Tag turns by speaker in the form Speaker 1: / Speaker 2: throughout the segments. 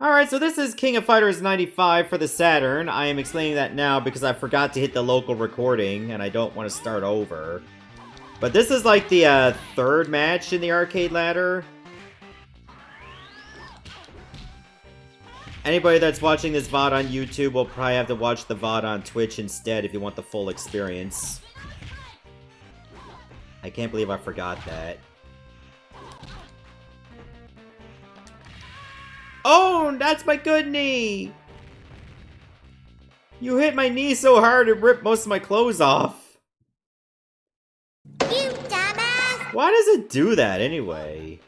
Speaker 1: Alright, so this is King of Fighters 95 for the Saturn. I am explaining that now because I forgot to hit the local recording, and I don't want to start over. But this is like the third match in the arcade ladder. Anybody that's watching this VOD on YouTube will probably have to watch the VOD on Twitch instead if you want the full experience. I can't believe I forgot that. Oh, that's my good knee! You hit my knee so hard it ripped most of my clothes off.
Speaker 2: You dumbass!
Speaker 1: Why does it do that anyway?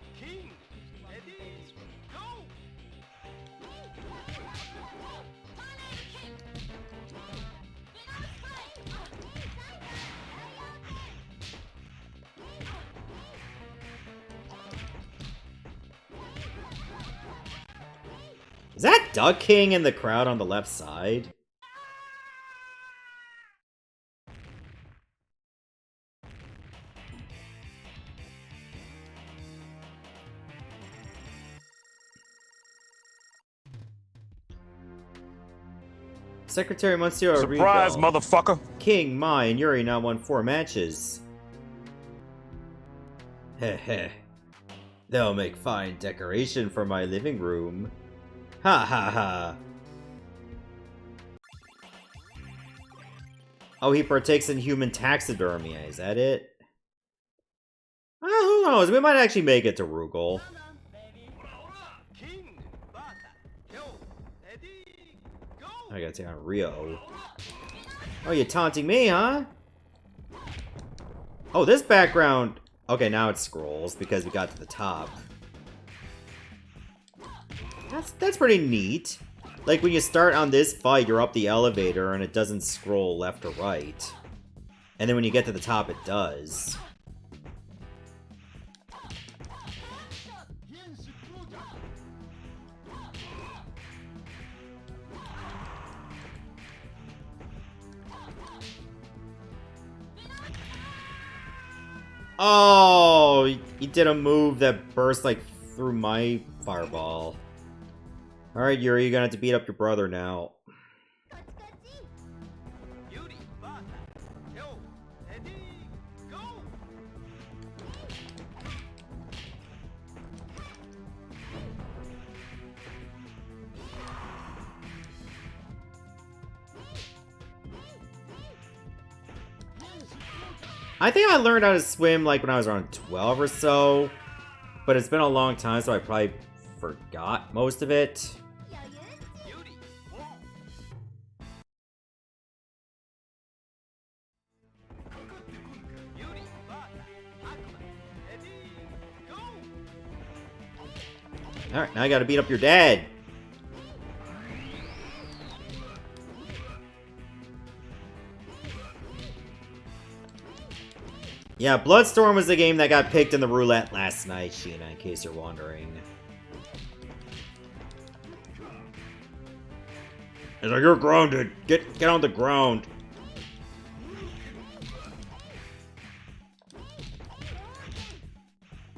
Speaker 1: Is that Duck King in the crowd on the left side? Secretary Monsieur
Speaker 3: Surprise,
Speaker 1: Arrigo.
Speaker 3: motherfucker!
Speaker 1: King, Mai, and Yuri now won 4 matches. Heh heh. They'll make fine decoration for my living room. Ha ha ha. Oh, he partakes in human taxidermy. Is that it? Who knows? We might actually make it to Rugal. I gotta take on Rio. Oh, you're taunting me, huh? Oh, this background... Okay, now it scrolls because we got to the top. That's pretty neat. Like, when you start on this fight, you're up the elevator and it doesn't scroll left or right. And then when you get to the top, it does. Oh, he did a move that burst, like, through my fireball. Alright, Yuri, you're gonna have to beat up your brother now. I think I learned how to swim like when I was around 12 or so, but it's been a long time, so I probably forgot most of it. Alright, now I gotta beat up your dad. Yeah, Bloodstorm was the game that got picked in the roulette last night, Sheena, in case you're wondering. It's like, you're grounded. Get on the ground.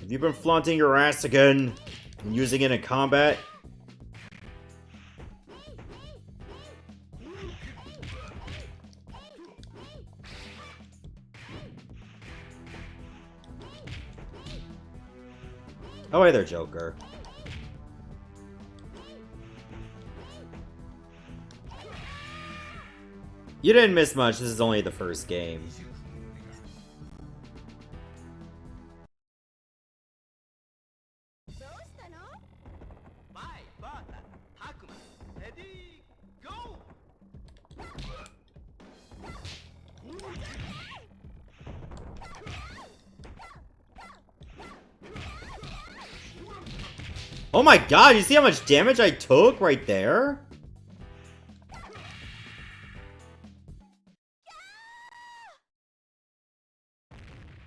Speaker 1: Have you been flaunting your ass again and using it in combat? Oh, hey there, Joker. You didn't miss much, this is only the first game. Oh my god, you see how much damage I took right there?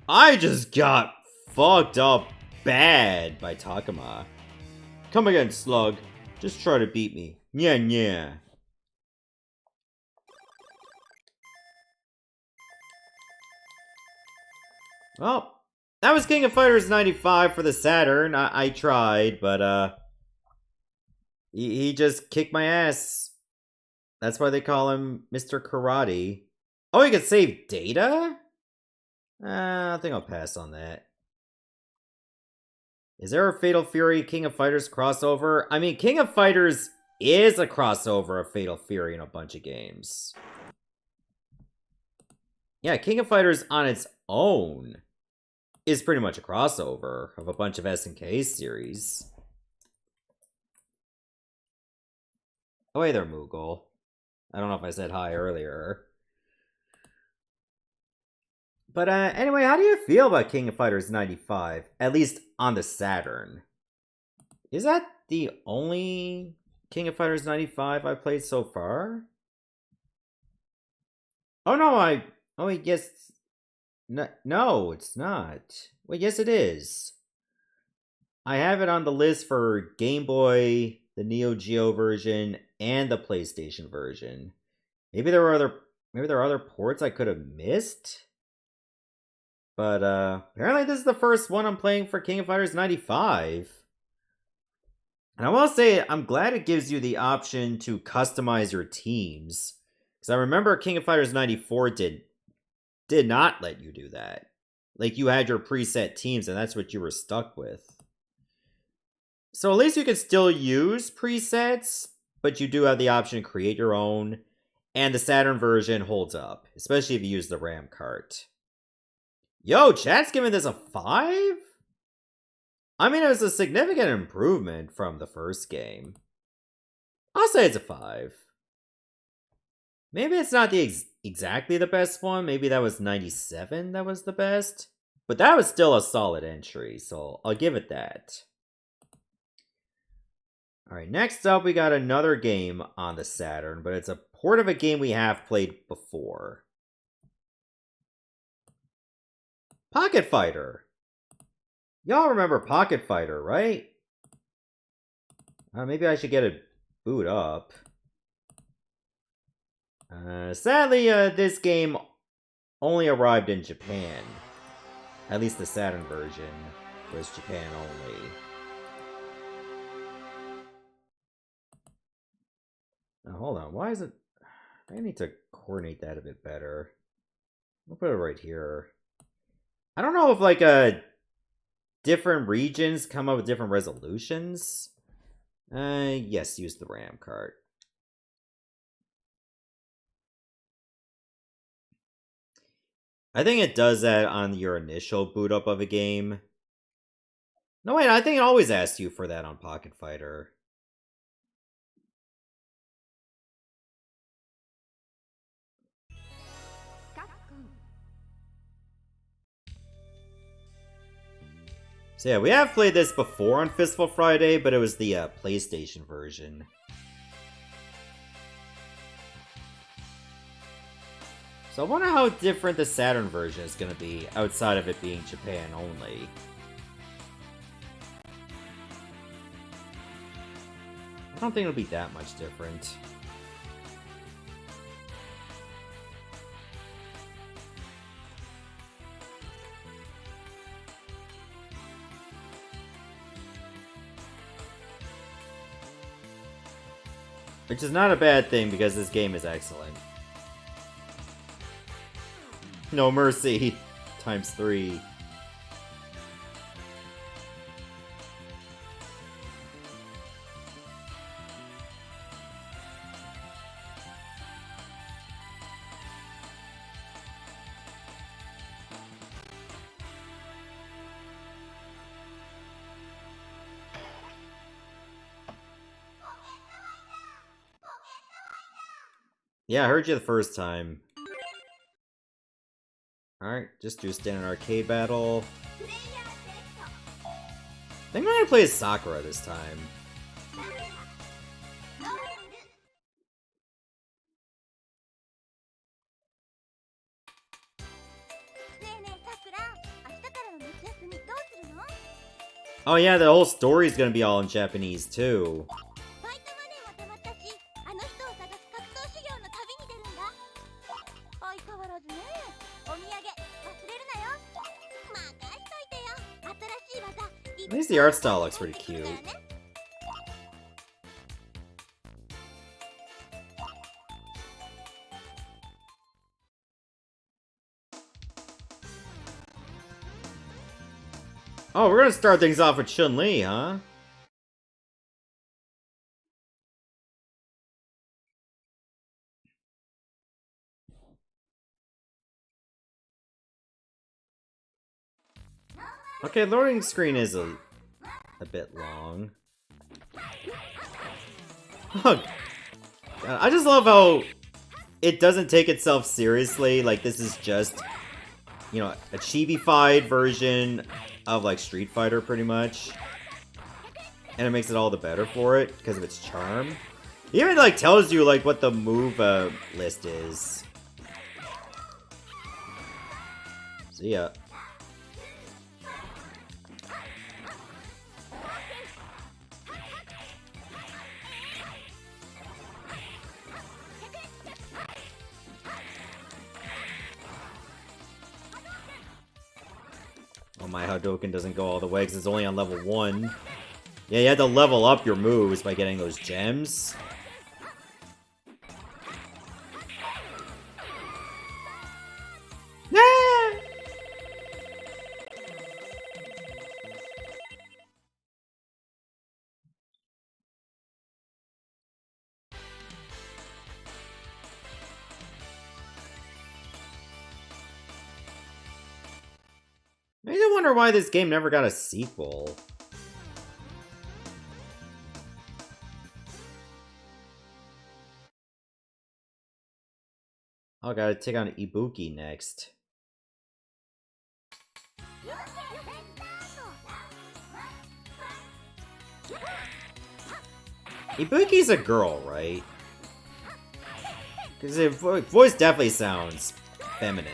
Speaker 1: I just got fucked up bad by Takuma. Come again, Slug. Just try to beat me. Yeah, yeah. Well, that was King of Fighters 95 for the Saturn. I tried, but He just kicked my ass. That's why they call him Mr. Karate. Oh, he can save data? I think I'll pass on that. Is there a Fatal Fury King of Fighters crossover? I mean, King of Fighters is a crossover of Fatal Fury in a bunch of games. Yeah, King of Fighters on its own is pretty much a crossover of a bunch of SNK series. Oh, hey there, Moogle. I don't know if I said hi earlier. But anyway, how do you feel about King of Fighters 95? At least on the Saturn. Is that the only King of Fighters 95 I played so far? Oh no, oh yes. No, it's not. Wait, yes it is. I have it on the list for Game Boy, the Neo Geo version, and the PlayStation version. Maybe there are other ports I could have missed? But apparently this is the first one I'm playing for King of Fighters 95. And I will say, I'm glad it gives you the option to customize your teams. Because I remember King of Fighters 94 did not let you do that. Like, you had your preset teams, and that's what you were stuck with. So at least you can still use presets, but you do have the option to create your own. And the Saturn version holds up, especially if you use the RAM cart. Yo, chat's giving this a 5? I mean, it was a significant improvement from the first game. I'll say it's a 5. Maybe it's not exactly the best one. Maybe that was 97 that was the best. But that was still a solid entry, so I'll give it that. Alright, next up we got another game on the Saturn, but it's a port of a game we have played before. Pocket Fighter. Y'all remember Pocket Fighter, right? Maybe I should get it boot up. Sadly, this game only arrived in Japan. At least the Saturn version was Japan only. Now, hold on, why is it... I need to coordinate that a bit better. I'll put it right here. I don't know if, like, different regions come up with different resolutions. Yes, use the RAM card. I think it does that on your initial boot up of a game. No, wait, I think it always asks you for that on Pocket Fighter. So yeah, we have played this before on Fistful Friday, but it was the PlayStation version. So I wonder how different the Saturn version is going to be, outside of it being Japan only. I don't think it'll be that much different. Which is not a bad thing, because this game is excellent. No mercy, times 3. Yeah, I heard you the first time. Alright, just do standard arcade battle. I think I'm gonna play as Sakura this time. Oh yeah, the whole story's gonna be all in Japanese too. At least the art style looks pretty cute. Oh, we're gonna start things off with Chun-Li, huh? Okay, loading screen is a bit long. Oh, I just love how it doesn't take itself seriously. Like, this is just, you know, a chibi-fied version of, like, Street Fighter, pretty much. And it makes it all the better for it, because of its charm. It even, like, tells you, like, what the move list is. See ya. Oh, my Hadouken doesn't go all the way because it's only on level 1. Yeah, you had to level up your moves by getting those gems. Yeah! I do wonder why this game never got a sequel. Oh, gotta take on Ibuki next. Ibuki's a girl, right? Because his voice definitely sounds feminine.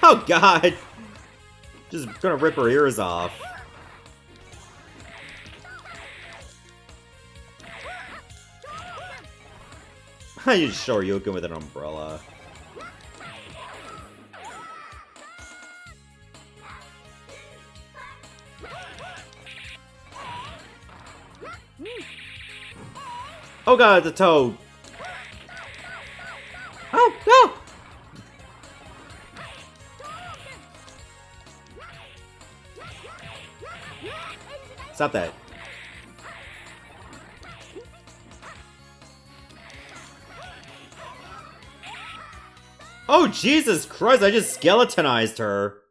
Speaker 1: Oh god! Just gonna rip her ears off. I just Shoryuken with an umbrella. Oh god, the toad! Oh, no! Stop that. Oh, Jesus Christ, I just skeletonized her.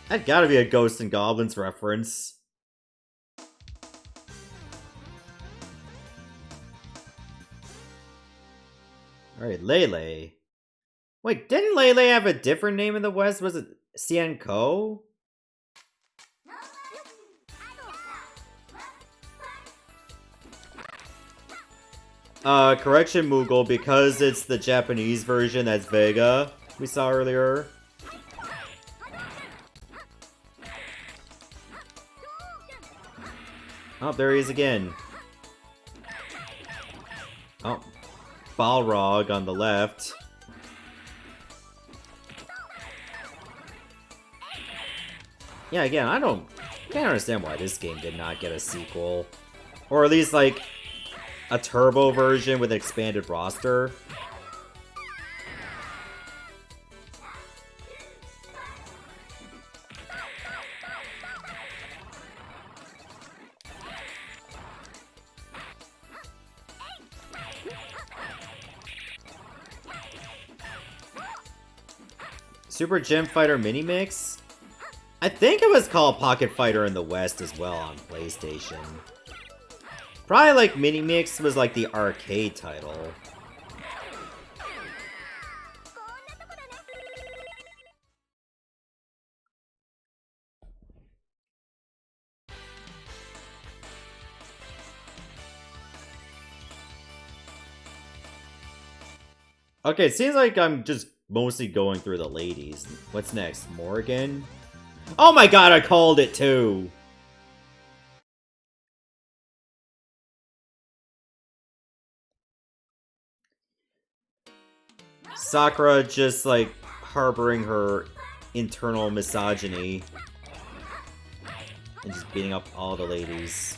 Speaker 1: That gotta be a Ghosts and Goblins reference. Alright, Lele. Wait, didn't Lele have a different name in the West? Was it Cienko? Correction, Moogle, because it's the Japanese version that's Vega, we saw earlier. Oh, there he is again. Oh, Balrog on the left. Yeah, again, I can't understand why this game did not get a sequel. Or at least, like, a turbo version with an expanded roster. Super Gem Fighter Mini Mix? I think it was called Pocket Fighter in the West as well on PlayStation. Probably like Mini Mix was like the arcade title. Okay, it seems like I'm just mostly going through the ladies. What's next? Morgan? Oh my god, I called it too! Sakura just, like, harboring her internal misogyny. And just beating up all the ladies.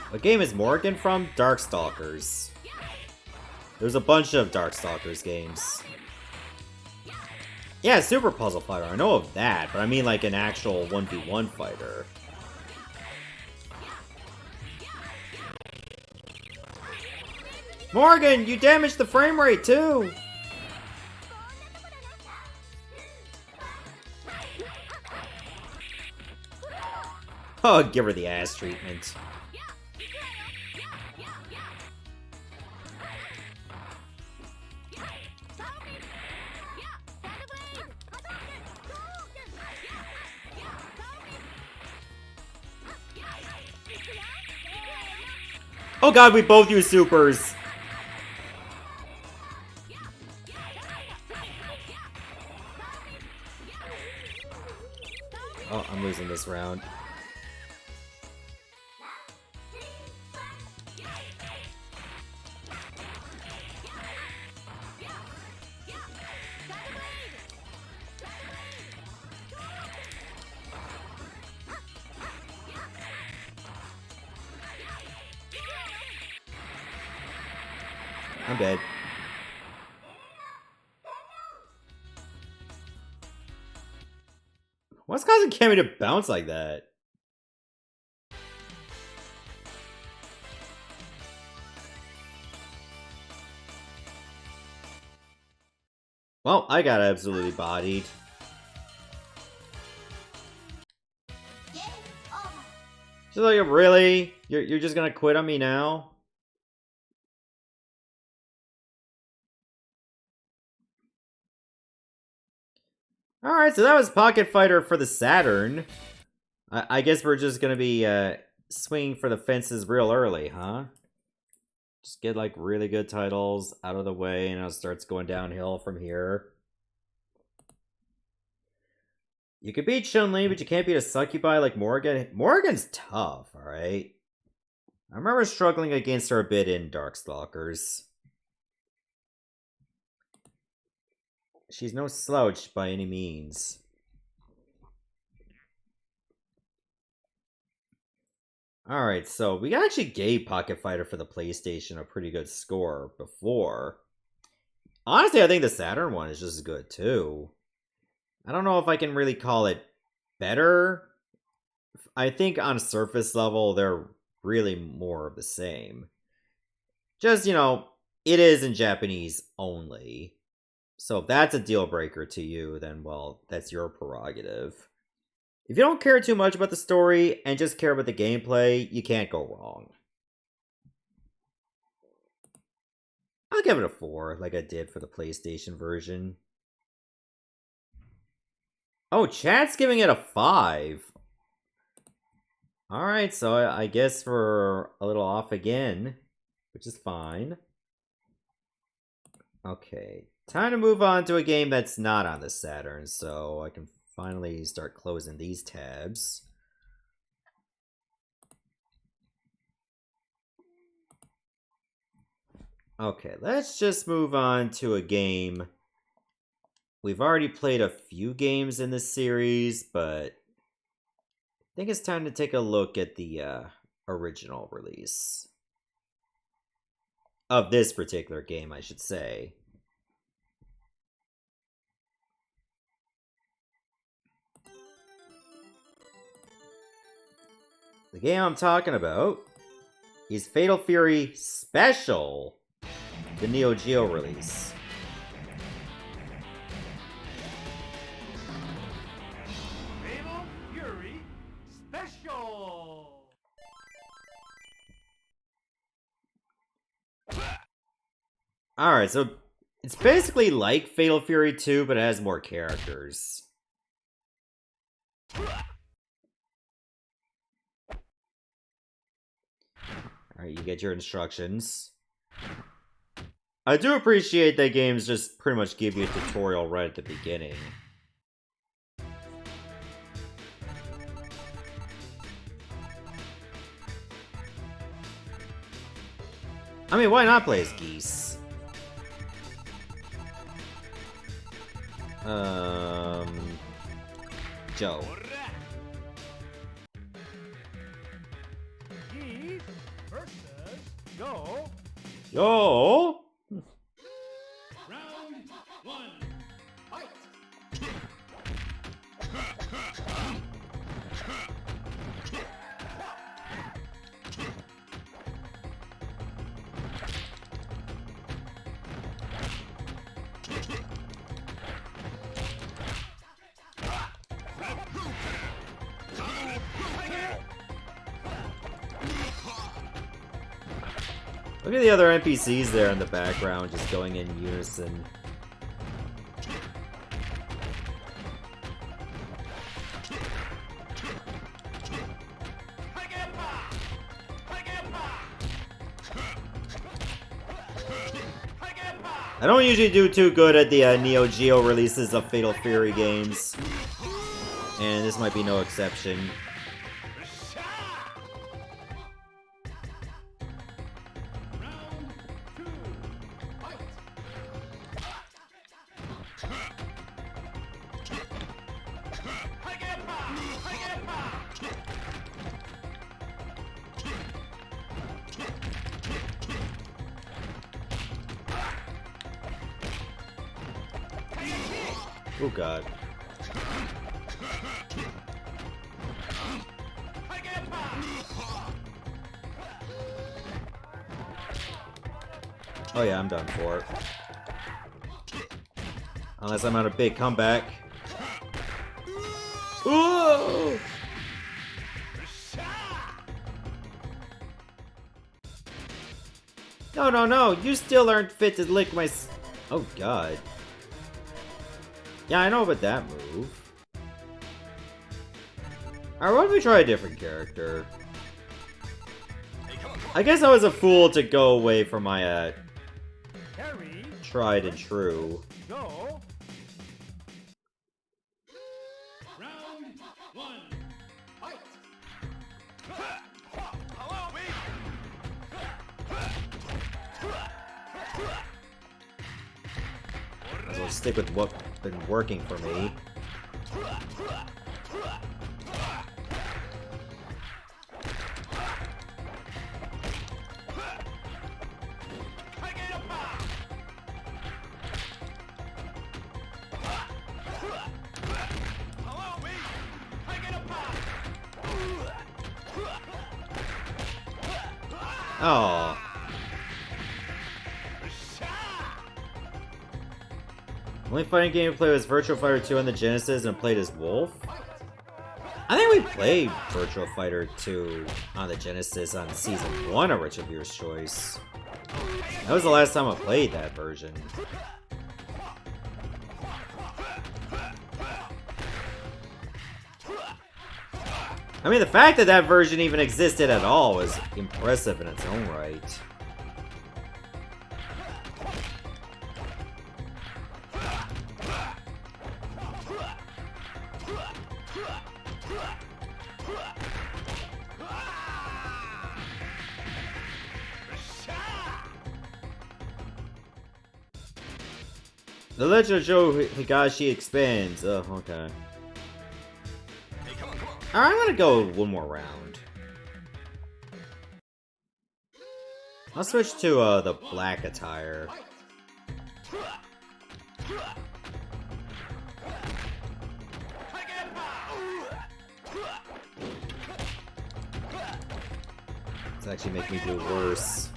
Speaker 1: What game is Morgan from? Darkstalkers. There's a bunch of Darkstalkers games. Yeah, Super Puzzle Fighter. I know of that, but I mean like an actual 1v1 fighter. Morgan, you damaged the frame rate too! Oh, give her the ass treatment. Oh god, we both use supers! Oh, I'm losing this round. I'm dead. What's causing Cammy to bounce like that? Well, I got absolutely bodied. She's like, really? You're just gonna quit on me now? Alright, so that was Pocket Fighter for the Saturn. I guess we're just gonna be swinging for the fences real early, huh? Just get like really good titles out of the way and it starts going downhill from here. You could beat Chun-Li, but you can't beat a succubi like Morgan. Morgan's tough, alright? I remember struggling against her a bit in Darkstalkers. She's no slouch by any means. Alright, so we actually gave Pocket Fighter for the PlayStation a pretty good score before. Honestly, I think the Saturn one is just as good too. I don't know if I can really call it better. I think on surface level, they're really more of the same. Just, you know, it is in Japanese only. So if that's a deal breaker to you, then, well, that's your prerogative. If you don't care too much about the story and just care about the gameplay, you can't go wrong. I'll give it a 4, like I did for the PlayStation version. Oh, chat's giving it a 5. Alright, so I guess we're a little off again, which is fine. Okay, time to move on to a game that's not on the Saturn, so I can finally start closing these tabs. Okay, let's just move on to a game. We've already played a few games in this series, but I think it's time to take a look at the original release. Of this particular game, I should say. The game I'm talking about is Fatal Fury Special, the Neo Geo release.
Speaker 2: Fatal Fury Special!
Speaker 1: Alright, so it's basically like Fatal Fury 2, but it has more characters. Alright, you get your instructions. I do appreciate that games just pretty much give you a tutorial right at the beginning. I mean, why not play as Geese? Joe.
Speaker 2: Geese Horses, go.
Speaker 1: Yo!
Speaker 2: Round one. Fight.
Speaker 1: Look at the other NPCs there in the background just going in unison. I don't usually do too good at the Neo Geo releases of Fatal Fury games, and this might be no exception. Oh god. Oh yeah, I'm done for it. Unless I'm on a big comeback. Ooh! No, no, no! You still aren't fit to lick my oh god. Yeah, I know about that move. Alright, what if we try a different character? I guess I was a fool to go away from my, tried and true.
Speaker 2: Go. Round one. Fight. Hello, me.
Speaker 1: Might as well stick with what's been working for me. Oh. Only fighting game we played was Virtua Fighter 2 on the Genesis and played as Wolf. I think we played Virtua Fighter 2 on the Genesis on Season 1 of Richard Viewer's Choice. That was the last time I played that version. I mean, the fact that that version even existed at all was impressive in its own right. The Legend of Joe Higashi expands. Oh, okay. Alright, I'm gonna go one more round. I'll switch to the black attire. This actually make me do worse.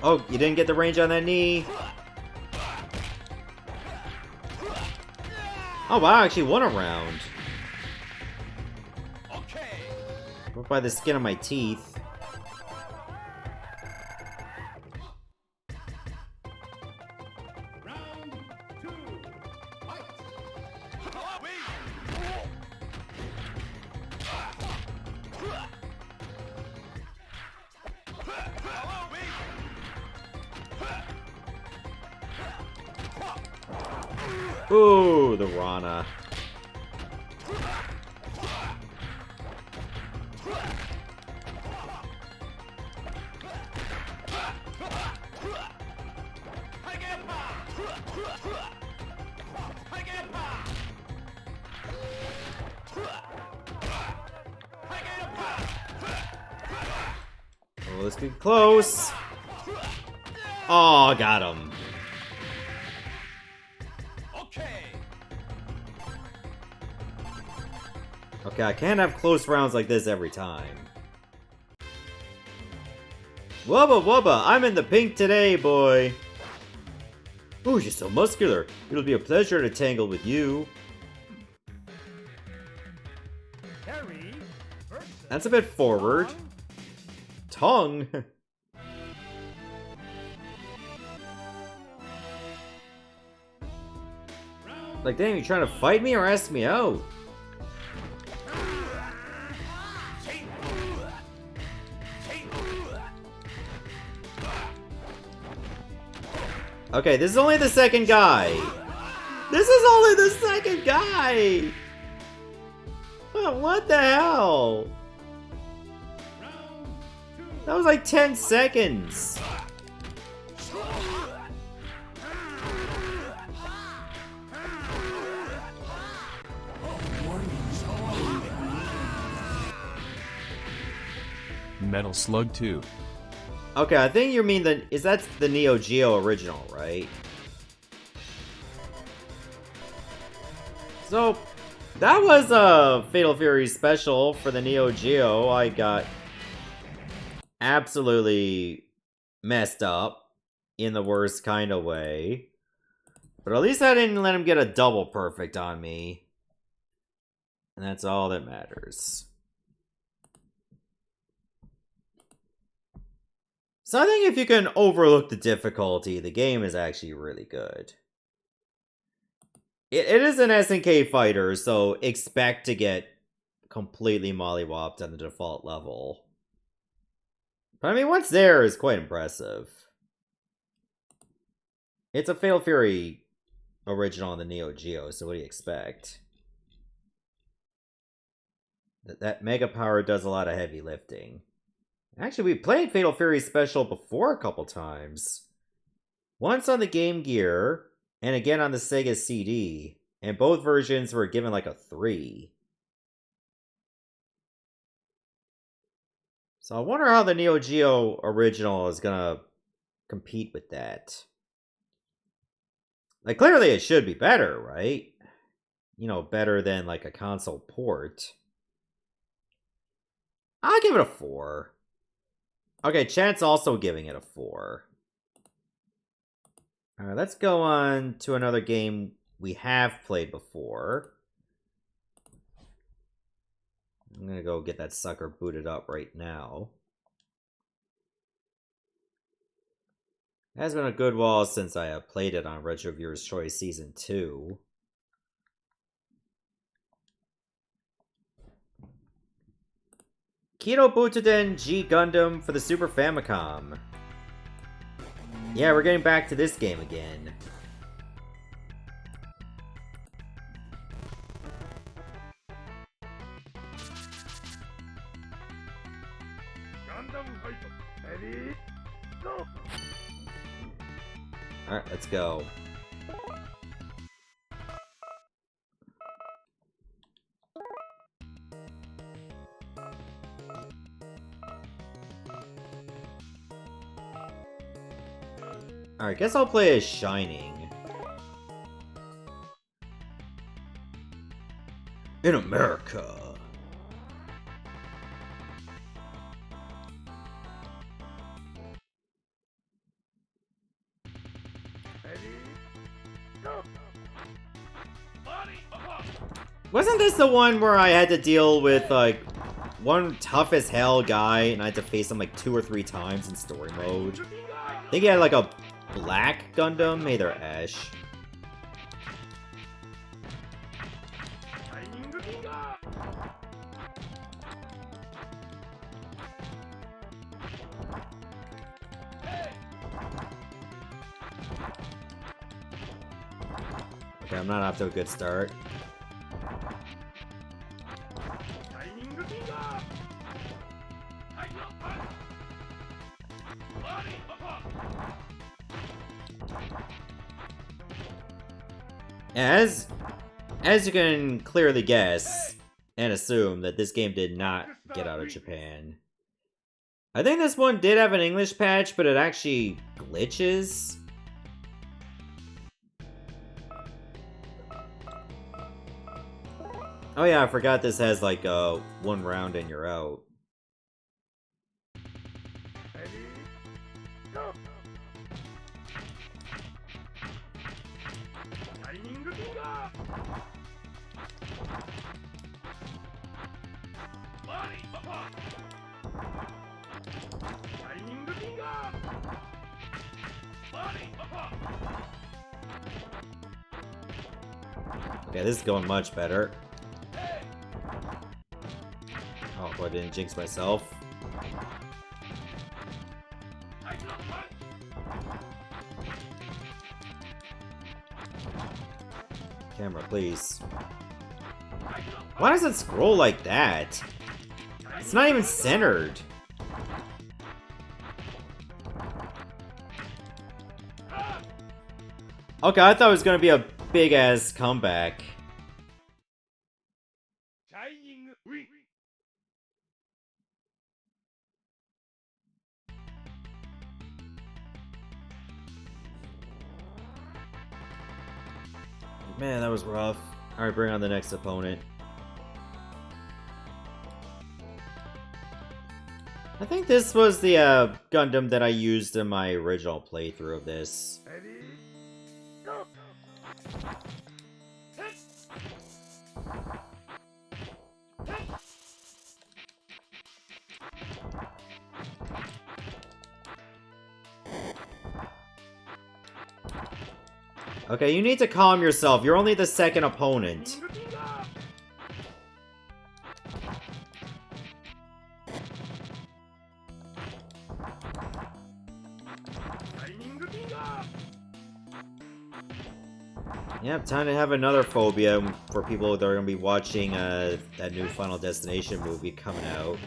Speaker 1: Oh, you didn't get the range on that knee. Oh wow, I actually won a round. Broke by the skin of my teeth. Ooh, the Rana. Let's get close. Oh, got him. Okay, I can't have close rounds like this every time. Wubba wubba, I'm in the pink today, boy. Ooh, you're so muscular. It'll be a pleasure to tangle with you. That's a bit forward. Tongue? Like, damn, you trying to fight me or ask me out? Okay, this is only the second guy. This is only the second guy! Oh, what the hell? That was like 10 seconds.
Speaker 3: Metal Slug 2.
Speaker 1: Okay, I think you mean that's the Neo Geo original, right? So, that was a Fatal Fury special for the Neo Geo. I got absolutely messed up in the worst kind of way. But at least I didn't let him get a double perfect on me. And that's all that matters. So I think if you can overlook the difficulty, the game is actually really good. It is an SNK fighter, so expect to get completely mollywopped on the default level. But I mean, what's there is quite impressive. It's a Fatal Fury original on the Neo Geo, so what do you expect? That Mega Power does a lot of heavy lifting. Actually, we played Fatal Fury Special before a couple times. Once on the Game Gear, and again on the Sega CD. And both versions were given like a 3. So I wonder how the Neo Geo original is gonna compete with that. Like, clearly it should be better, right? You know, better than like a console port. I'll give it a 4. Okay, chat's also giving it a 4. Alright, let's go on to another game we have played before. I'm gonna go get that sucker booted up right now. It has been a good while since I have played it on Retro Viewers Choice Season 2. Kidou Butouden G-Gundam for the Super Famicom. Yeah, we're getting back to this game again. Alright, let's go. Alright, guess I'll play as Shining. In America. Wasn't this the one where I had to deal with, like, one tough as hell guy and I had to face him like 2 or 3 times in story mode? I think he had like a black Gundam, maybe they're Ash. Okay, I'm not off to a good start. As you can clearly guess and assume that this game did not get out of Japan. I think this one did have an English patch, but it actually glitches. Oh yeah, I forgot this has like one round and you're out. Okay, this is going much better. Oh, boy, I didn't jinx myself. Camera, please. Why does it scroll like that? It's not even centered. Okay, I thought it was gonna be a big-ass comeback. Man, that was rough. Alright, bring on the next opponent. I think this was the Gundam that I used in my original playthrough of this. Okay, you need to calm yourself. You're only the second opponent. Yep, time to have another phobia for people that are going to be watching that new Final Destination movie coming out.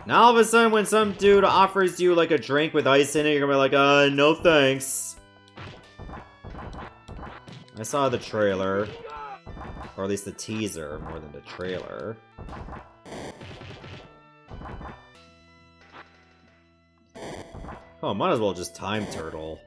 Speaker 1: Now all of a sudden when some dude offers you like a drink with ice in it, you're going to be like, no thanks. I saw the trailer, or at least the teaser, more than the trailer. Oh, might as well just time turtle.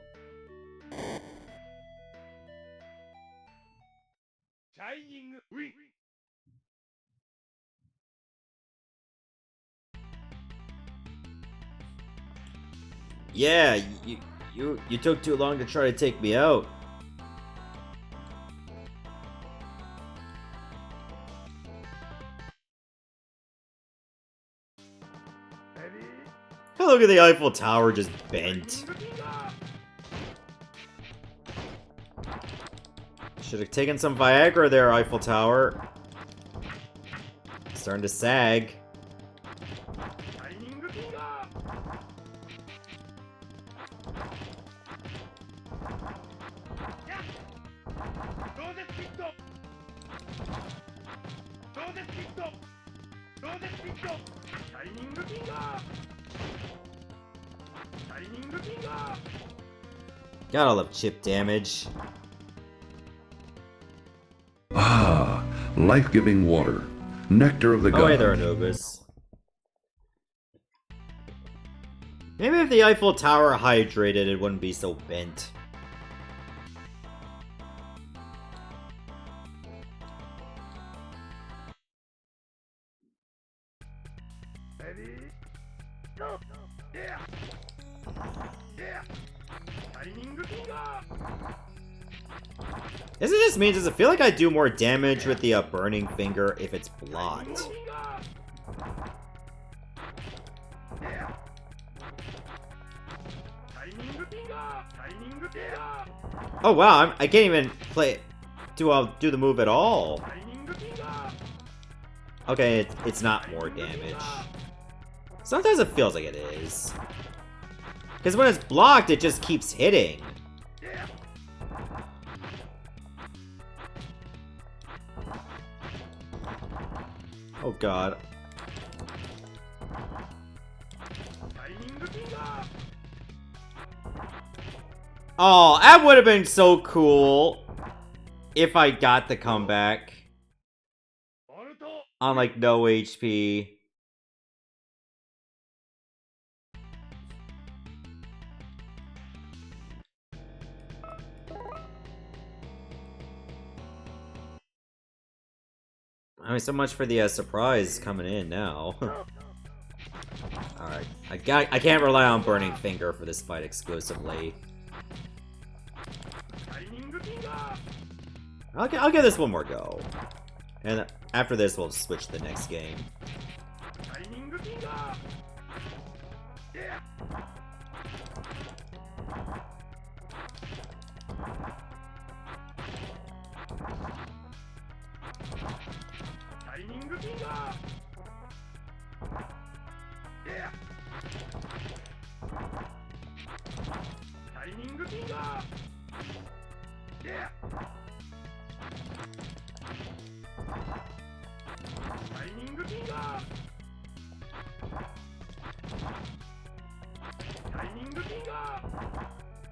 Speaker 1: Yeah, you took too long to try to take me out. Oh, look at the Eiffel Tower just bent. Should have taken some Viagra there, Eiffel Tower. Starting to sag. Gotta love chip damage.
Speaker 3: Ah, life-giving water. Nectar of the
Speaker 1: Oh, hey there,
Speaker 3: gods.
Speaker 1: Anubis. Maybe if the Eiffel Tower hydrated, it wouldn't be so bent. This just means, does it feel like I do more damage with the burning finger if it's blocked? Oh wow, I can't even do the move at all. Okay, it's not more damage. Sometimes it feels like it is. Because when it's blocked, it just keeps hitting. Oh god. Oh, that would have been so cool if I got the comeback on like no HP. I mean, so much for the surprise coming in now. Alright, I can't rely on Burning Finger for this fight exclusively. I'll give this one more go. And after this, we'll switch to the next game.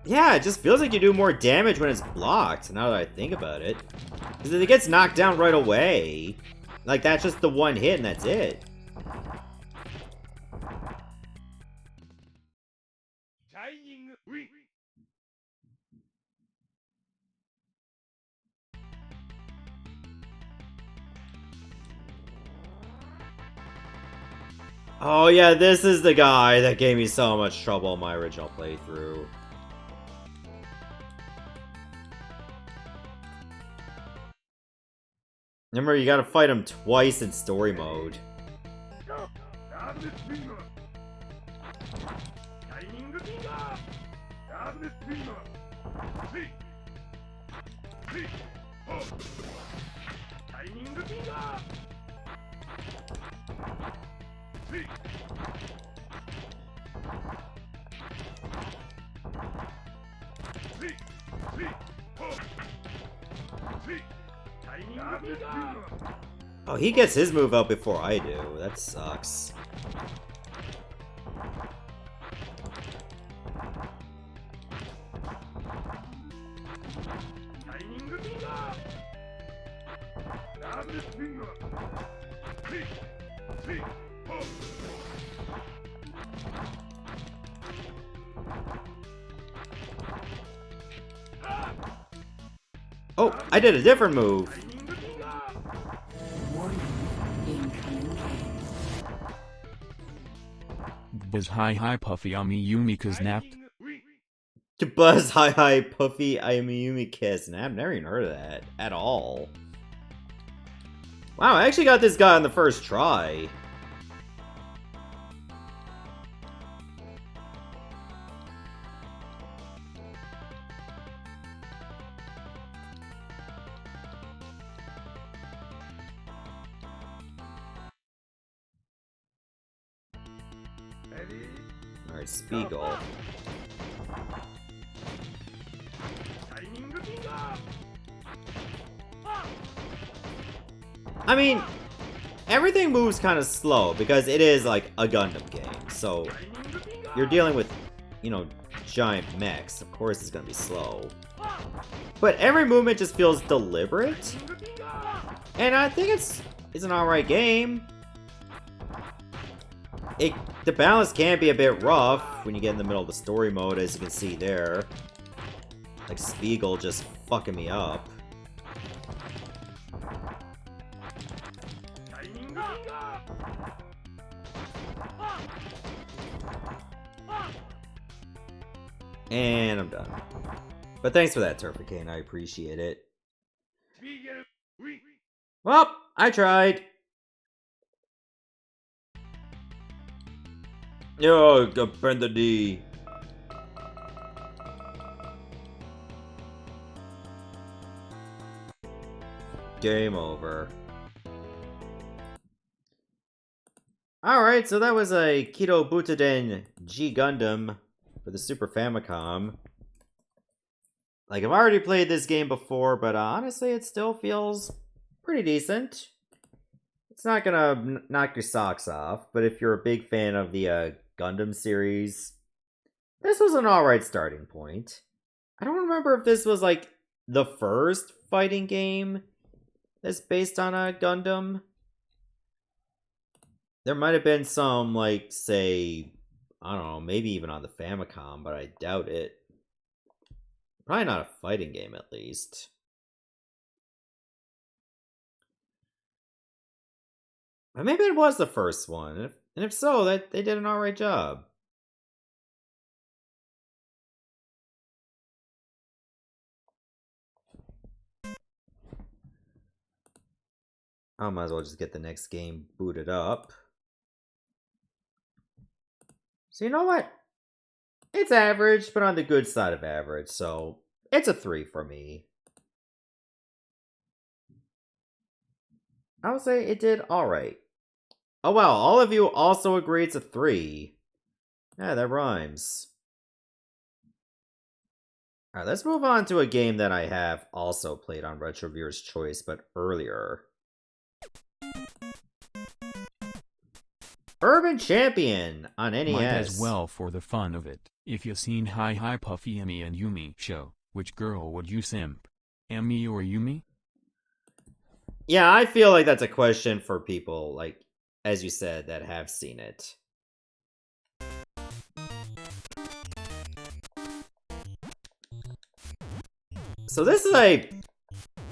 Speaker 1: Yeah, it just feels like you do more damage when it's blocked, now that I think about it. Because it gets knocked down right away. Like, that's just the one hit and that's it. Oh yeah, this is the guy that gave me so much trouble in my original playthrough. Remember, you gotta fight him twice in story mode. Oh, he gets his move out before I do. That sucks. Oh, I did a different move.
Speaker 4: Buzz hi Puffy Yumi kidnapped.
Speaker 1: Buzz hi Puffy Ayumi kidnapped. I've never even heard of that at all. Wow, I actually got this guy on the first try. Alright, Spiegel. I mean, everything moves kind of slow because it is like a Gundam game. So, you're dealing with, you know, giant mechs. Of course it's going to be slow. But every movement just feels deliberate. And I think it's an alright game. The balance can be a bit rough when you get in the middle of the story mode, as you can see there. Like Spiegel just fucking me up. And I'm done. But thanks for that, Turfacane. I appreciate it. Well, I tried. Yo, bend the D. Game over. Alright, so that was a Kidou Butouden G-Gundam for the Super Famicom. Like, I've already played this game before, but honestly, it still feels pretty decent. It's not gonna knock your socks off, but if you're a big fan of the Gundam series, this was an alright starting point. I don't remember if this was, like, the first fighting game that's based on a Gundam. There might have been some, like, say, I don't know, maybe even on the Famicom, but I doubt it. Probably not a fighting game, at least. Or maybe it was the first one. And if so, that they did an alright job. I might as well just get the next game booted up. So you know what? It's average, but on the good side of average, so it's a 3 for me. I would say it did alright. Oh wow, all of you also agree it's a 3. Yeah, that rhymes. Alright, let's move on to a game that I have also played on Retroviewer's Choice, but earlier. Urban Champion on NES.
Speaker 4: Might as well for the fun of it. If you seen Hi Hi Puffy Emmy and Yumi show, which girl would you simp? Emmy or Yumi?
Speaker 1: Yeah, I feel like that's a question for people, like, as you said, that have seen it. So this is a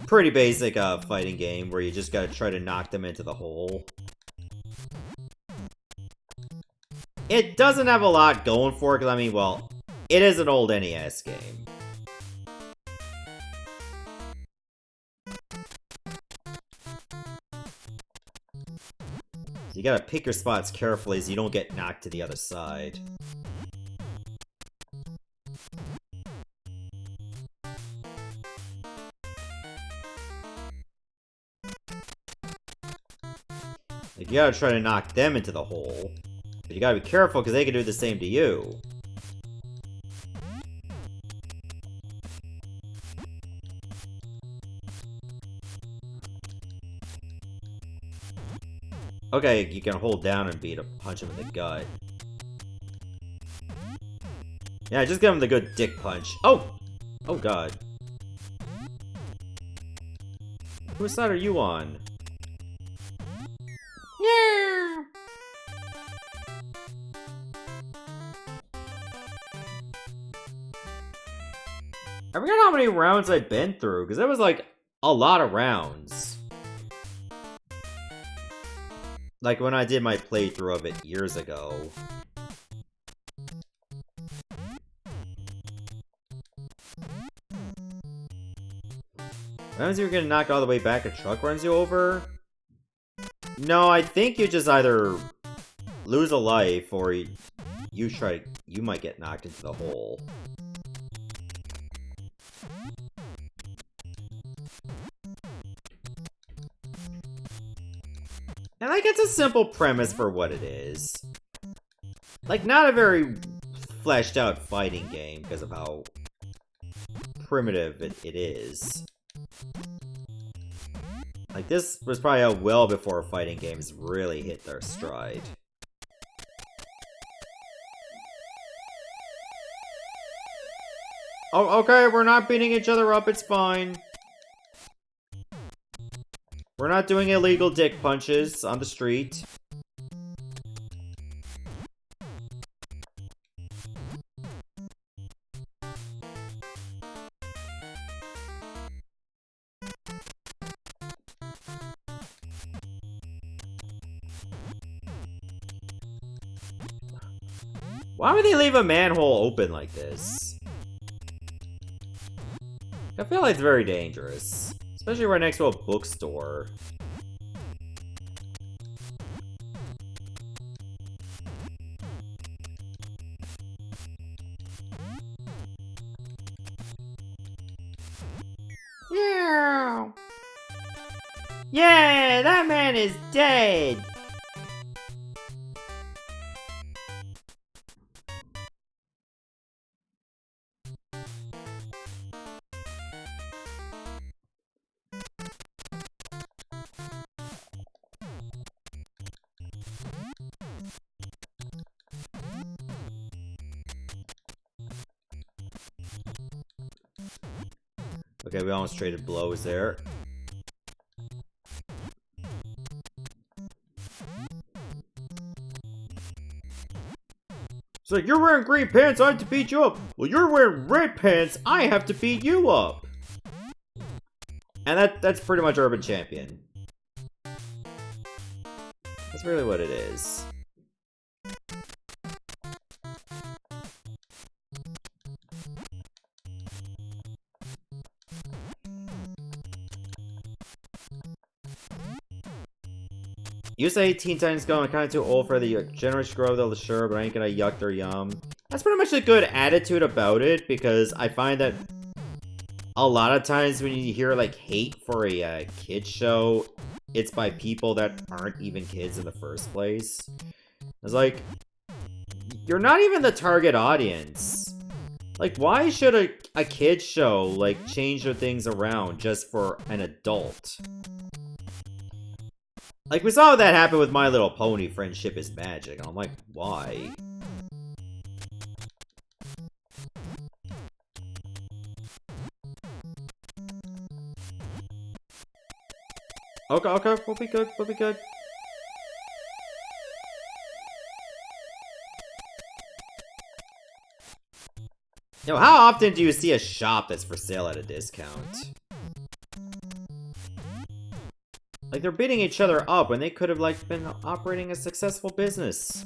Speaker 1: pretty basic fighting game where you just gotta try to knock them into the hole. It doesn't have a lot going for it, because, I mean, well, it is an old NES game. You gotta pick your spots carefully so you don't get knocked to the other side. Like, you gotta try to knock them into the hole. But you gotta be careful because they can do the same to you. Okay, you can hold down and beat him, punch him in the gut. Yeah, just give him the good dick punch. Oh! Oh god. Whose side are you on? Yeah. I forgot how many rounds I've been through, because that was like a lot of rounds. Like when I did my playthrough of it years ago. What happens if you're gonna knock all the way back, a truck runs you over? No, I think you just either lose a life or you might get knocked into the hole. And like, it's a simple premise for what it is. Like, not a very fleshed out fighting game because of how primitive it is. Like, this was probably out well before fighting games really hit their stride. Oh, okay, we're not beating each other up, it's fine. We're not doing illegal dick punches on the street. Why would they leave a manhole open like this? I feel like it's very dangerous. Especially right next to a bookstore. Yeah! Yeah, that man is dead! Okay, we almost traded blows there. It's like, you're wearing green pants, I have to beat you up. Well, you're wearing red pants, I have to beat you up. And that's pretty much Urban Champion. That's really what it is. You say Teen Titans Go, I'm kinda too old for the generous grow, they'll sure, but I ain't gonna yuck their yum. That's pretty much a good attitude about it, because I find that a lot of times when you hear, like, hate for a kid show, it's by people that aren't even kids in the first place. It's like, you're not even the target audience. Like, why should a kid show, like, change their things around just for an adult? Like, we saw that happen with My Little Pony, Friendship is Magic, and I'm like, why? Okay, okay, we'll be good, we'll be good. Yo, how often do you see a shop that's for sale at a discount? Like, they're beating each other up when they could have, like, been operating a successful business.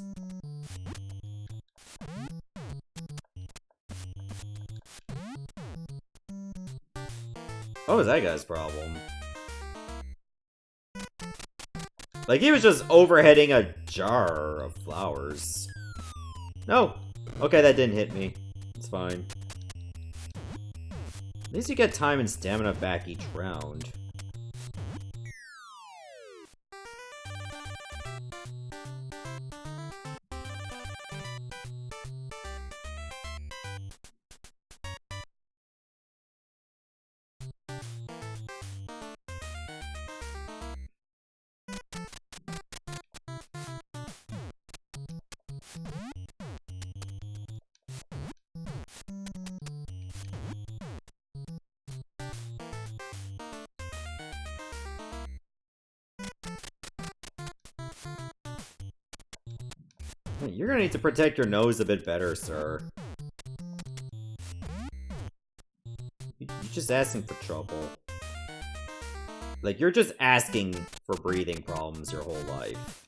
Speaker 1: What was that guy's problem? Like, he was just overheading a jar of flowers. No! Okay, that didn't hit me. It's fine. At least you get time and stamina back each round. You're gonna need to protect your nose a bit better, sir. You're just asking for trouble. Like, you're just asking for breathing problems your whole life.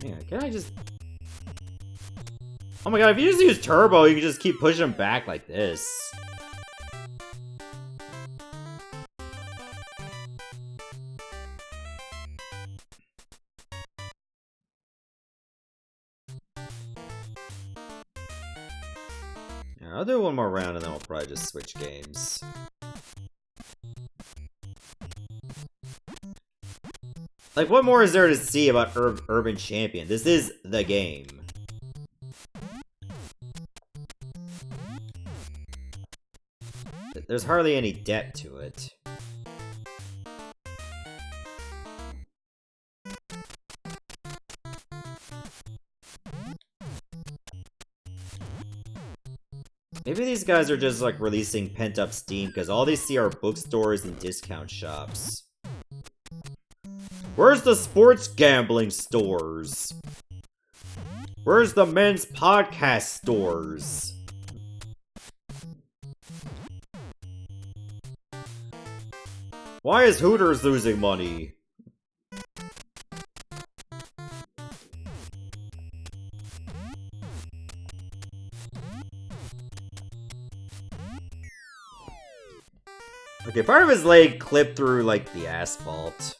Speaker 1: Yeah, can I just... Oh my god, if you just use turbo, you can just keep pushing him back like this. Yeah, I'll do one more round and then we'll probably just switch games. Like, what more is there to see about Urban Champion? This is the game. There's hardly any depth to it. Maybe these guys are just, like, releasing pent-up steam, because all they see are bookstores and discount shops. Where's the sports gambling stores? Where's the men's podcast stores? Why is Hooters losing money? Okay, part of his leg clipped through, like, the asphalt.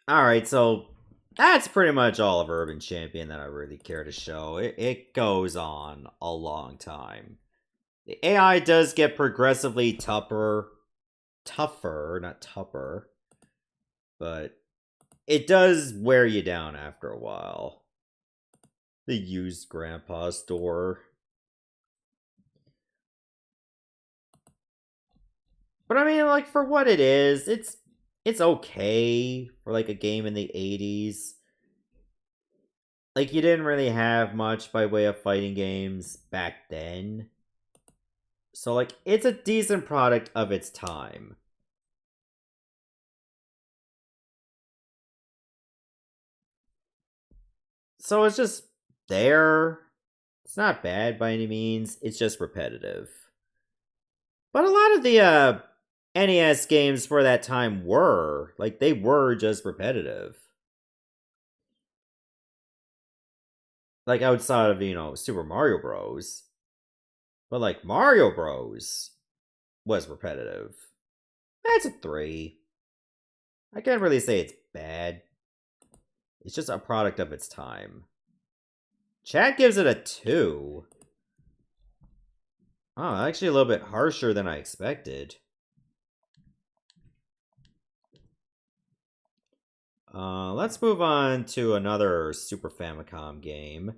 Speaker 1: Alright, so that's pretty much all of Urban Champion that I really care to show. It goes on a long time. The AI does get progressively tougher, not tougher, but it does wear you down after a while. The used grandpa store. But I mean, like, for what it is, it's okay for, like, a game in the 80s. Like, you didn't really have much by way of fighting games back then. So, like, it's a decent product of its time. So it's just there. It's not bad by any means. It's just repetitive. But a lot of the NES games for that time were. Like, they were just repetitive. Like, outside of, you know, Super Mario Bros. But, like, Mario Bros. Was repetitive. That's a 3. I can't really say it's bad. It's just a product of its time. Chat gives it a 2. Oh, actually a little bit harsher than I expected. Let's move on to another Super Famicom game.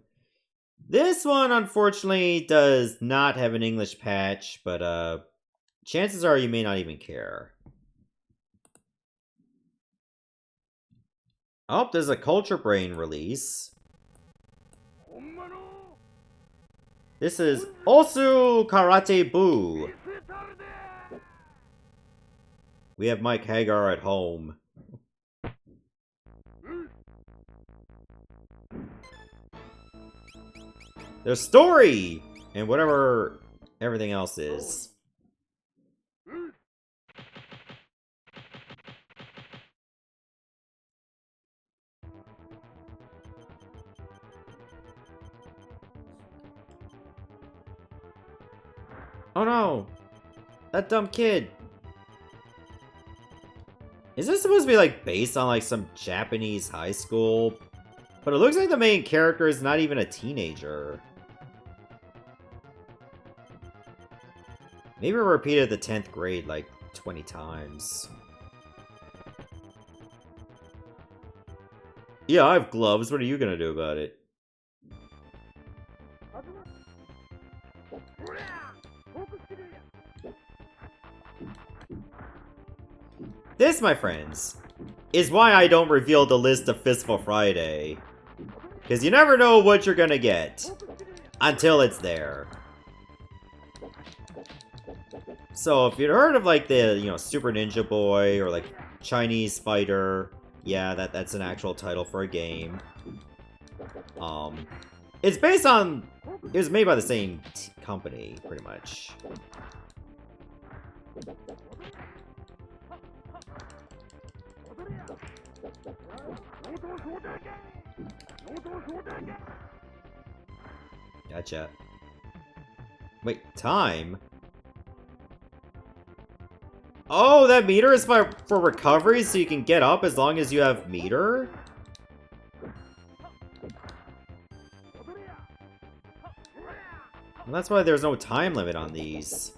Speaker 1: This one, unfortunately, does not have an English patch, but chances are you may not even care. Oh, there's a Culture Brain release. This is Osu Karatebu. We have Mike Hagar at home. There's story! And whatever everything else is. Oh no! That dumb kid! Is this supposed to be like based on like some Japanese high school? But it looks like the main character is not even a teenager. Maybe we repeated the 10th grade like 20 times. Yeah, I have gloves. What are you gonna do about it? This, my friends, is why I don't reveal the list of Fistful Friday. Because you never know what you're gonna get until it's there. So if you'd heard of like the, you know, Super Ninja Boy or like Chinese Fighter, yeah, that's an actual title for a game. It's based on, it was made by the same company, pretty much. Gotcha. Wait, time? Oh, that meter is for recovery, so you can get up as long as you have meter? Well, that's why there's no time limit on these.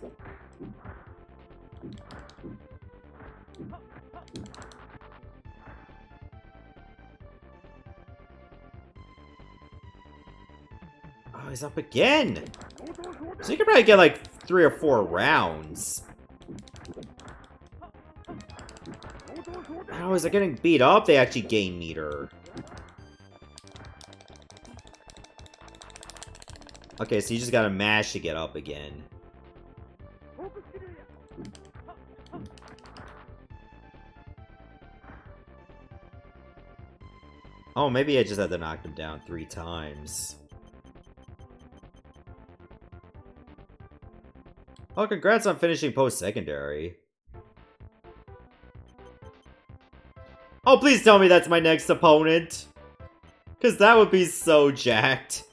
Speaker 1: Oh, he's up again! So you can probably get like 3 or 4 rounds. Oh, is it getting beat up? They actually gain meter. Okay, so you just gotta mash to get up again. Oh, maybe I just had to knock him down 3 times. Oh, congrats on finishing post-secondary. Oh, please tell me that's my next opponent. Because that would be so jacked.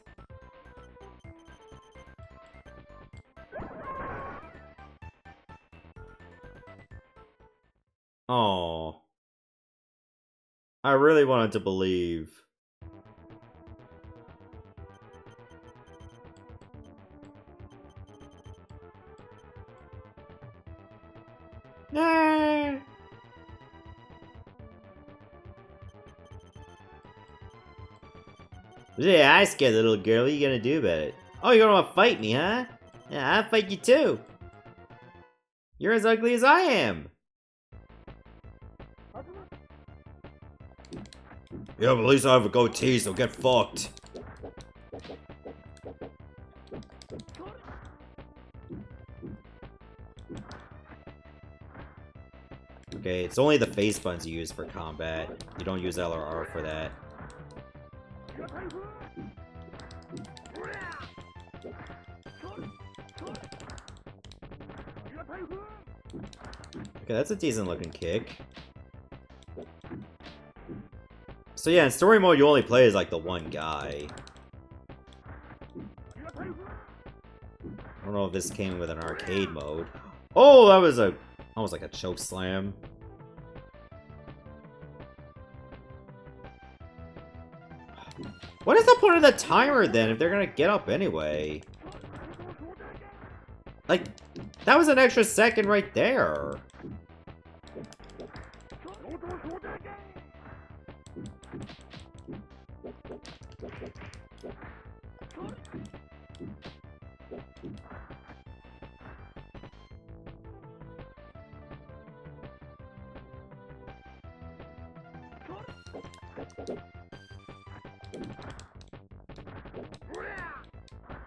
Speaker 1: Oh, I really wanted to believe. Nah. Yeah, I scared little girl. What are you gonna do about it? Oh, you're gonna want to fight me, huh? Yeah, I'll fight you too. You're as ugly as I am. Yeah, but at least I have a goatee, so get fucked. Okay, it's only the face buttons you use for combat. You don't use L or R for that. Okay, that's a decent looking kick. So yeah, in story mode you only play as like the one guy. I don't know if this came with an arcade mode. Oh, that was almost like a choke slam. What is the point of the timer then if they're gonna get up anyway? Like, that was an extra second right there.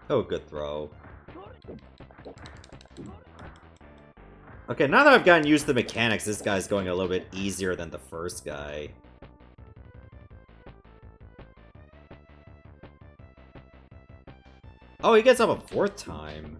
Speaker 1: Oh, good throw. Okay, now that I've gotten used to the mechanics, this guy's going a little bit easier than the first guy. Oh, he gets up a fourth time.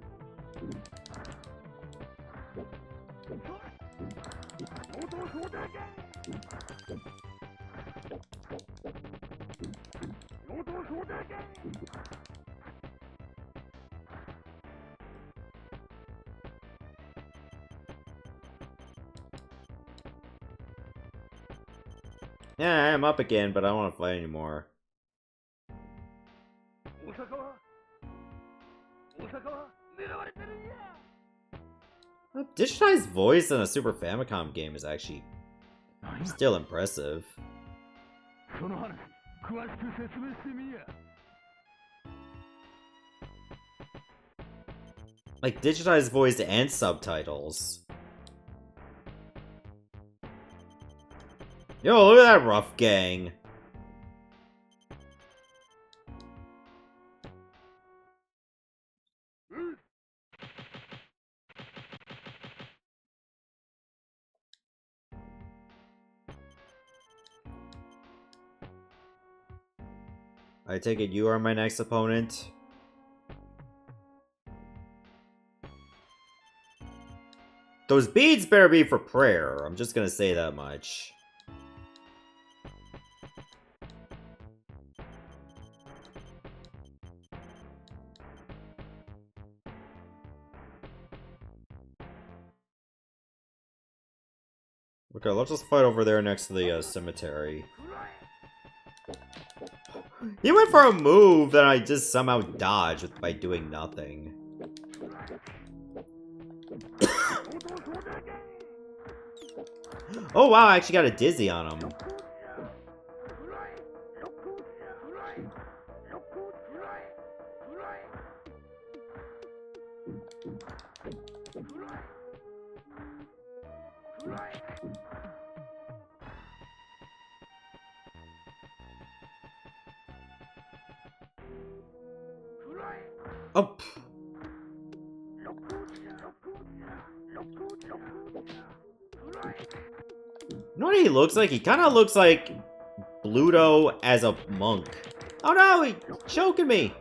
Speaker 1: Yeah, I'm up again, but I don't want to fight anymore. A digitized voice in a Super Famicom game is actually still impressive. Like, digitized voice and subtitles. Yo, look at that rough gang. I take it you are my next opponent? Those beads better be for prayer. I'm just gonna say that much. Okay, let's just fight over there next to the cemetery. He went for a move that I just somehow dodged by doing nothing. Oh wow, I actually got a dizzy on him. Oh. You know what he looks like? He kind of looks like Bluto as a monk. Oh no, he's choking me.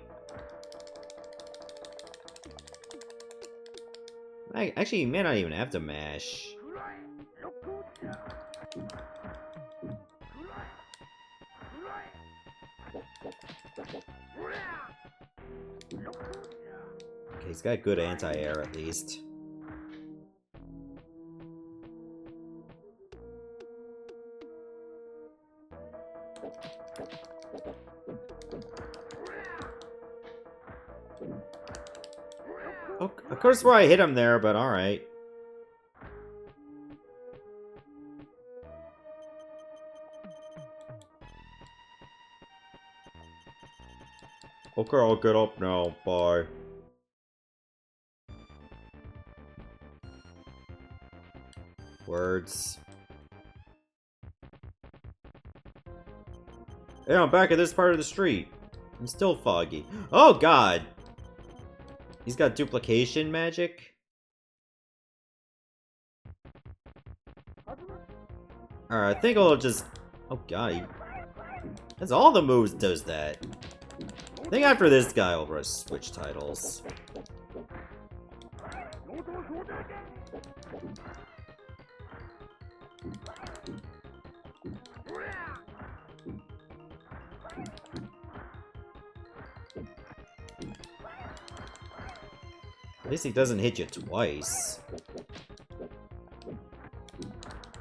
Speaker 1: Actually, you may not even have to mash. Okay, he's got good anti-air at least. Oh, of course where I hit him there, but alright. Okay, I'll get up now. Bye. Words. Yeah, I'm back at this part of the street. I'm still foggy. Oh god! He's got duplication magic? Alright, I think I'll just... Oh god, That's all the moves does that. I think after this guy we'll switch titles. At least he doesn't hit you twice.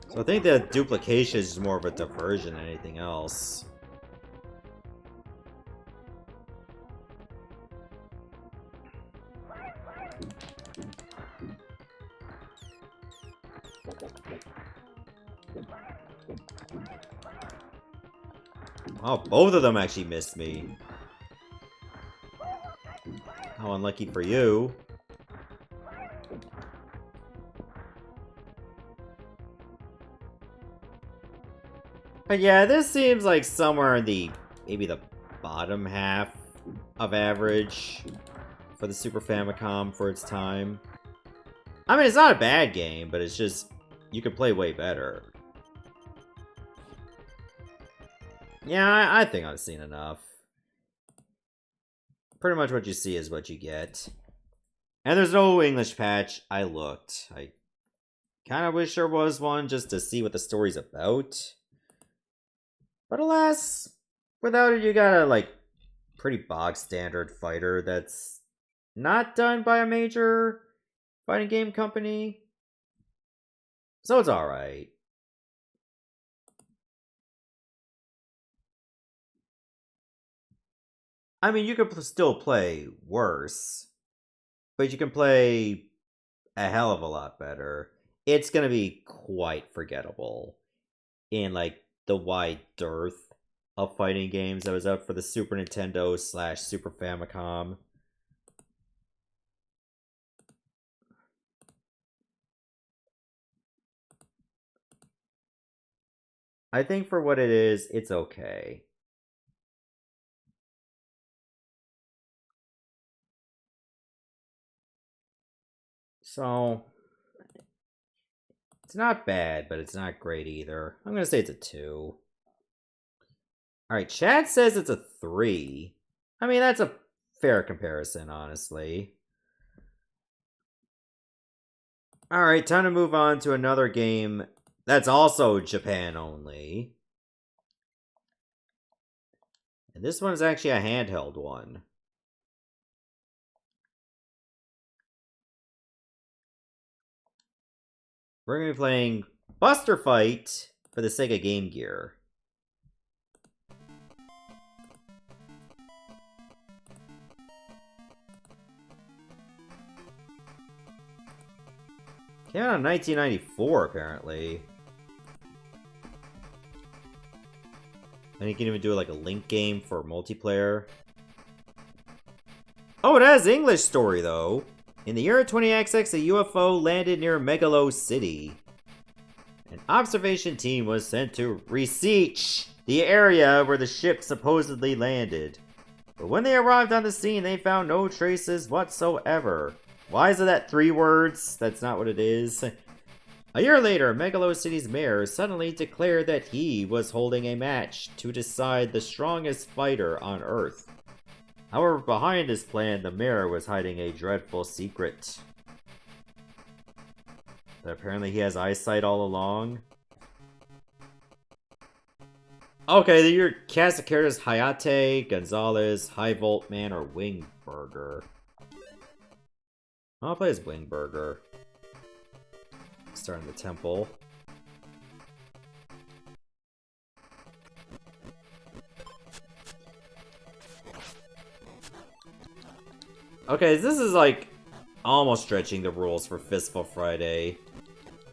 Speaker 1: So I think the duplication is more of a diversion than anything else. Oh, both of them actually missed me. How unlucky for you. But yeah, this seems like somewhere in the, maybe the bottom half of average for the Super Famicom for its time. I mean, it's not a bad game, but it's just, you could play way better. Yeah, I think I've seen enough. Pretty much what you see is what you get. And there's no English patch. I looked. I kind of wish there was one just to see what the story's about. But alas, without it, you got a, like, pretty bog standard fighter that's not done by a major fighting game company. So it's alright. I mean, you could still play worse, but you can play a hell of a lot better. It's gonna be quite forgettable in, like, the wide dearth of fighting games that was out for the Super Nintendo / Super Famicom. I think for what it is, it's okay. So, it's not bad, but it's not great either. I'm gonna say it's a 2. Alright, Chad says it's a 3. I mean, that's a fair comparison, honestly. Alright, time to move on to another game that's also Japan only. And this one is actually a handheld one. We're going to be playing Buster Fight for the Sega Game Gear. Came out in 1994, apparently. And you can even do like a link game for multiplayer. Oh, it has English story, though. In the year 20XX, a UFO landed near Megalo City. An observation team was sent to research the area where the ship supposedly landed. But when they arrived on the scene, they found no traces whatsoever. Why is it that 3 words? That's not what it is. A year later, Megalo City's mayor suddenly declared that he was holding a match to decide the strongest fighter on Earth. However, behind this plan, the mayor was hiding a dreadful secret. But apparently he has eyesight all along. Okay, your cast of characters: Hayate, Gonzalez, High Volt Man, or Wingburger. I'll play as Wingburger. Starting the temple. Okay, this is like almost stretching the rules for Fistful Friday.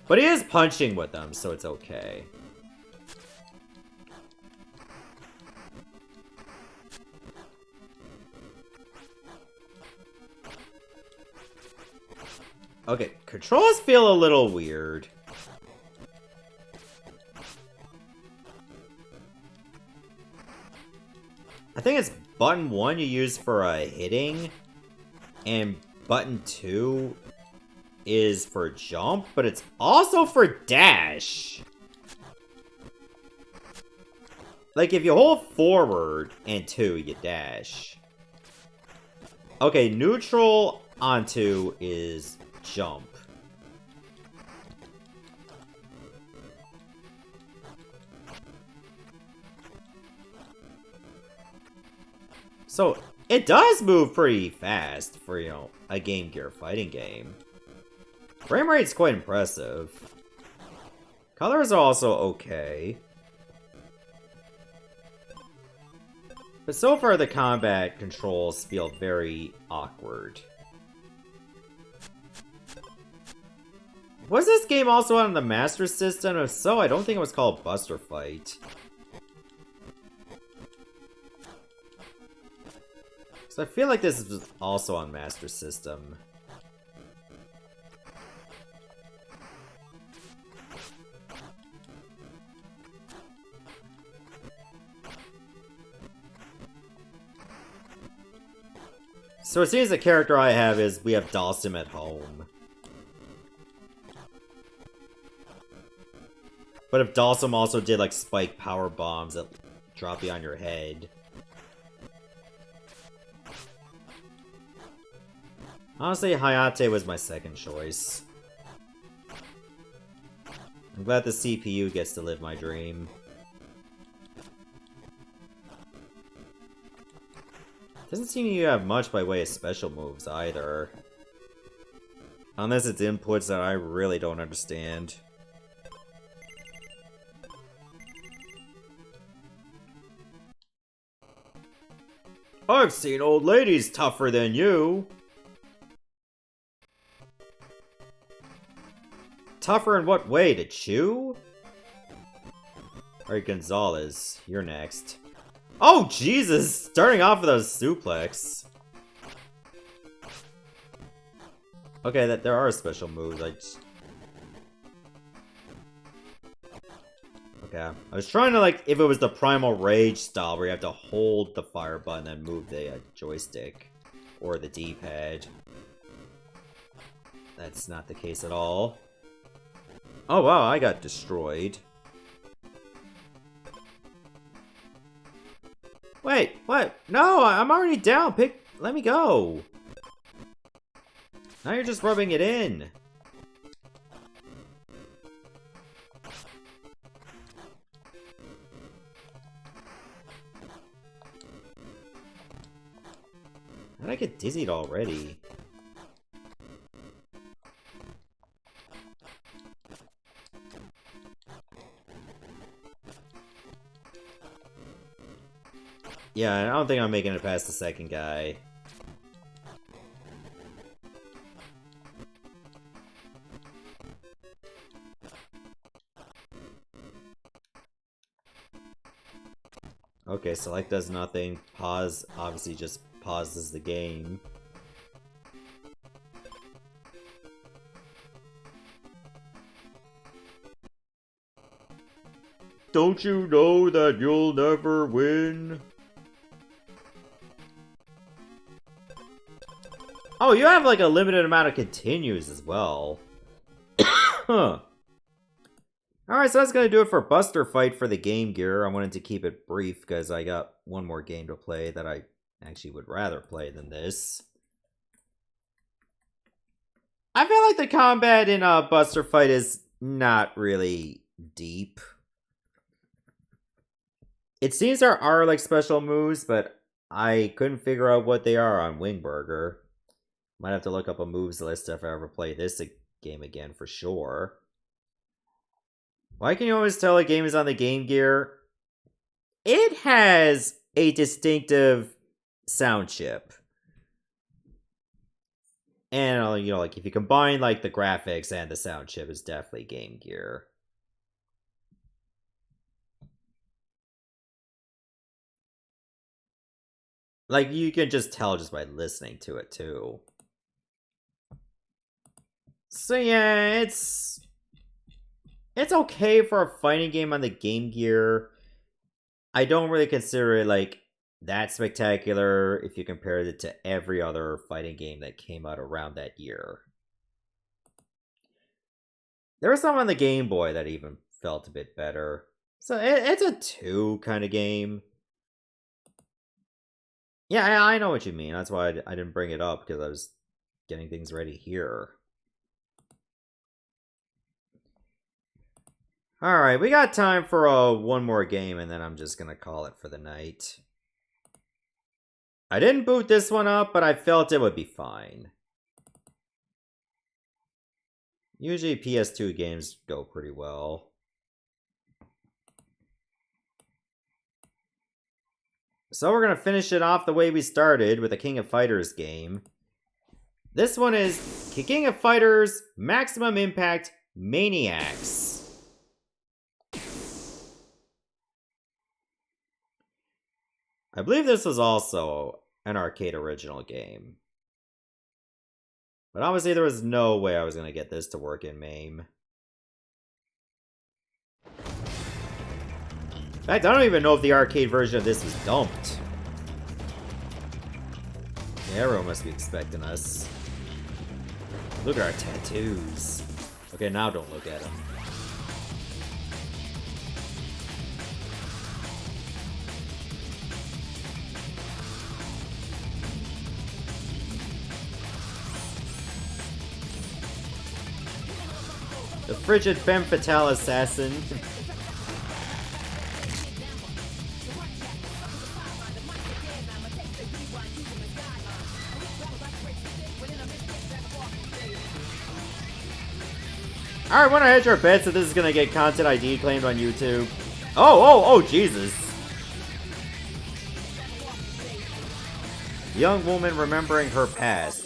Speaker 1: But he is punching with them, so it's okay. Okay, controls feel a little weird. I think it's button 1 you use for hitting, and button 2 is for jump, but it's also for dash. Like, if you hold forward and 2, you dash. Okay, neutral on 2 is jump. So, it does move pretty fast for, you know, a Game Gear fighting game. Frame rate's quite impressive. Colors are also okay. But so far, the combat controls feel very awkward. Was this game also on the Master System? If so, I don't think it was called Buster Fight. So I feel like this is also on Master System. So it seems the character I have is we have Dawson at home. But if Dawson also did like spike power bombs that drop you on your head. Honestly, Hayate was my second choice. I'm glad the CPU gets to live my dream. Doesn't seem you have much by way of special moves either. Unless it's inputs that I really don't understand. I've seen old ladies tougher than you. Tougher in what way? To chew? Alright, Gonzalez, you're next. Oh, Jesus! Starting off with a suplex. Okay, that there are special moves. Okay, I was trying to, like, if it was the Primal Rage style where you have to hold the fire button and move the joystick. Or the D-pad. That's not the case at all. Oh, wow, I got destroyed. Wait, what? No, I'm already down. Let me go. Now you're just rubbing it in. How'd I get dizzied already? Yeah, I don't think I'm making it past the second guy. Okay, select does nothing. Pause obviously just pauses the game. Don't you know that you'll never win? Oh, you have like a limited amount of continues as well. Huh. Alright, so that's gonna do it for Buster Fight for the Game Gear. I wanted to keep it brief because I got one more game to play that I actually would rather play than this. I feel like the combat in Buster Fight is not really deep. It seems there are like special moves, but I couldn't figure out what they are on Wingburger. Might have to look up a moves list if I ever play this game again for sure. Why can you always tell a game is on the Game Gear? It has a distinctive sound chip. And, you know, like, if you combine, like, the graphics and the sound chip, it's definitely Game Gear. Like, you can just tell just by listening to it, too. So, yeah, it's okay for a fighting game on the Game Gear. I don't really consider it, like, that spectacular if you compare it to every other fighting game that came out around that year. There was some on the Game Boy that even felt a bit better. So it's a 2 kind of game. Yeah, I know what you mean. That's why I didn't bring it up, because I was getting things ready here. Alright, we got time for one more game, and then I'm just gonna call it for the night. I didn't boot this one up, but I felt it would be fine. Usually PS2 games go pretty well. So we're gonna finish it off the way we started with a King of Fighters game. This one is King of Fighters Maximum Impact Maniax. I believe this was also an arcade original game. But obviously there was no way I was going to get this to work in MAME. In fact, I don't even know if the arcade version of this was dumped. Yeah, everyone must be expecting us. Look at our tattoos. Okay, now don't look at them. The frigid femme fatale assassin. Alright, wanna hedge our bets that this is gonna get content ID claimed on YouTube? Oh, Jesus. Young woman remembering her past.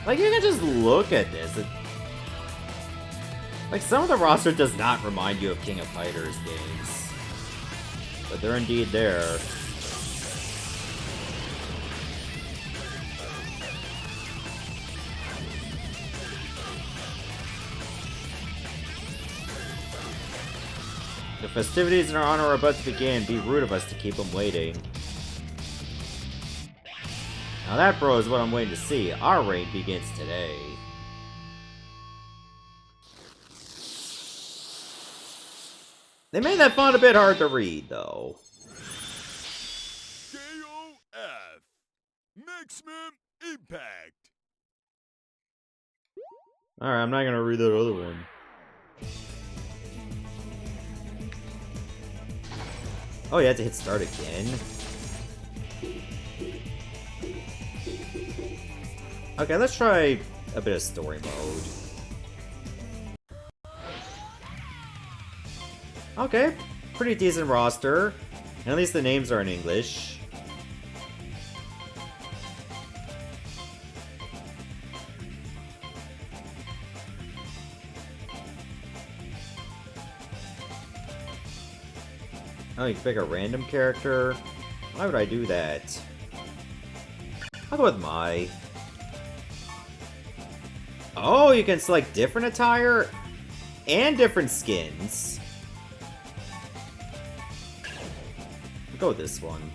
Speaker 1: Like, you can just look at this. Like, some of the roster does not remind you of King of Fighters games. But they're indeed there. The festivities in our honor are about to begin. Be rude of us to keep them waiting. Now that, bro, is what I'm waiting to see. Our reign begins today. They made that font a bit hard to read, though.
Speaker 2: KOF. Maximum Impact.
Speaker 1: Alright, I'm not gonna read that other one. Oh, you had to hit start again? Okay, let's try a bit of story mode. Okay, pretty decent roster. And at least the names are in English. Oh, you can pick a random character. Why would I do that? I'll go with Mai. Oh, you can select different attire and different skins. I'll go with this one.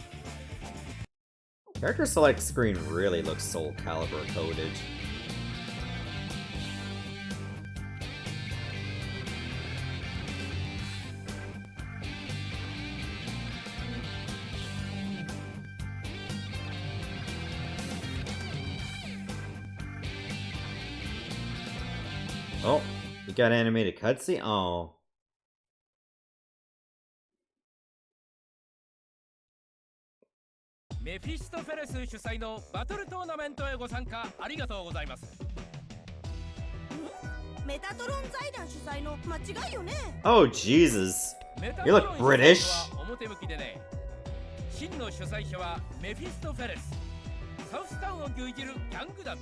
Speaker 1: Character select screen really looks Soul Calibur coded. Oh, you got animated cutscene? Oh.
Speaker 5: Fistful 主催のバトルトーナメントへご参加ありがとうございます。
Speaker 6: メタトロン財団主催の間違いよね。
Speaker 1: Oh, Jesus. You look British.
Speaker 5: 表向きでね。真の主催者はメフィストフェレス。サウスタウンを牛耳るギャング団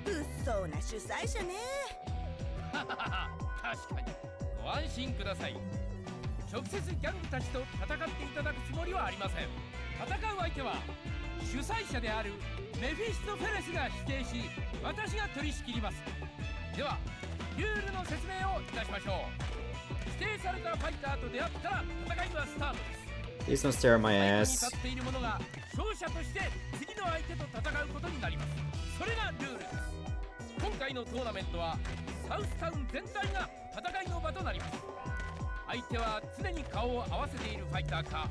Speaker 5: です。
Speaker 6: 物騒な主催者ね。
Speaker 5: 確かに。ご安心ください。直接ギャングたちと戦っていただくつもりはありません。戦う相手は主催者であるメフィストフェレスが指定し、私が取り仕切ります。ではルールの説明をいたしましょう。指定されたファイターと出会ったら戦いはスタートです。
Speaker 1: Please don't stare at my
Speaker 5: 相手に
Speaker 1: ass.
Speaker 5: 立っている者が勝者として次の相手と戦うことになります。それがルールです。今回のトーナメントはサウスタウン全体が戦いの場となります。相手は常に顔を合わせているファイターか、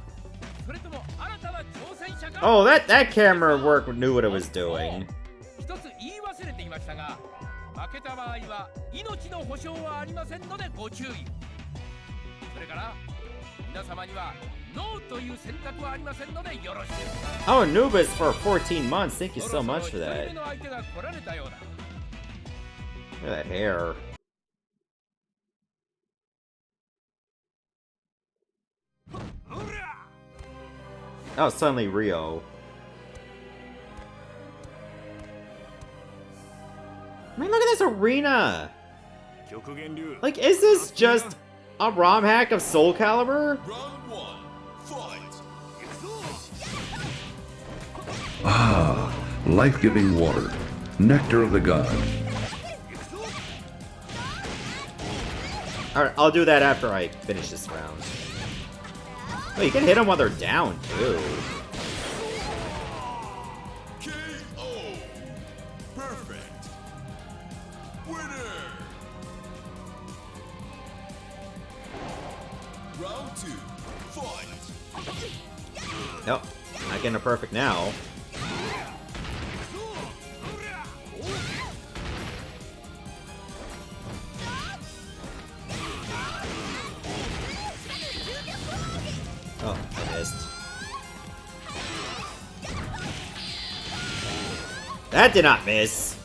Speaker 5: それとも新たな挑戦者か。
Speaker 1: Oh, that camera work knew what it was doing.
Speaker 5: 一つ言い忘れていましたが、負けた場合は命の保証はありませんのでご注意。それから皆様にはノーという選択はありませんのでよろしく。
Speaker 1: Oh, Anubis for 14 months. Thank you so much for
Speaker 5: そろそろ
Speaker 1: that.
Speaker 5: 一人目の相手が来られたようだ。
Speaker 1: Look at that hair. Oh, suddenly Rio. I mean, look at this arena! Like, is this just a ROM hack of Soul Calibur?
Speaker 2: Round 1, fight!
Speaker 3: Ah, life-giving water. Nectar of the gods.
Speaker 1: Alright, I'll do that after I finish this round. Oh, you can hit them while they're down, too.
Speaker 2: KO! Perfect! Winner! Round 2, fight!
Speaker 1: Nope, not getting a perfect now. Oh, I missed. That did not miss.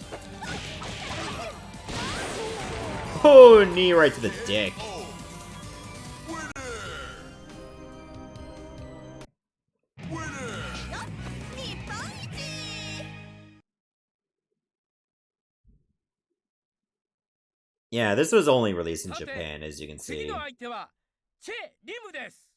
Speaker 1: Oh, knee right to the dick. Yeah, this was only released in Japan, as you can
Speaker 5: 次
Speaker 1: see.
Speaker 5: の相手はチェ・リムです。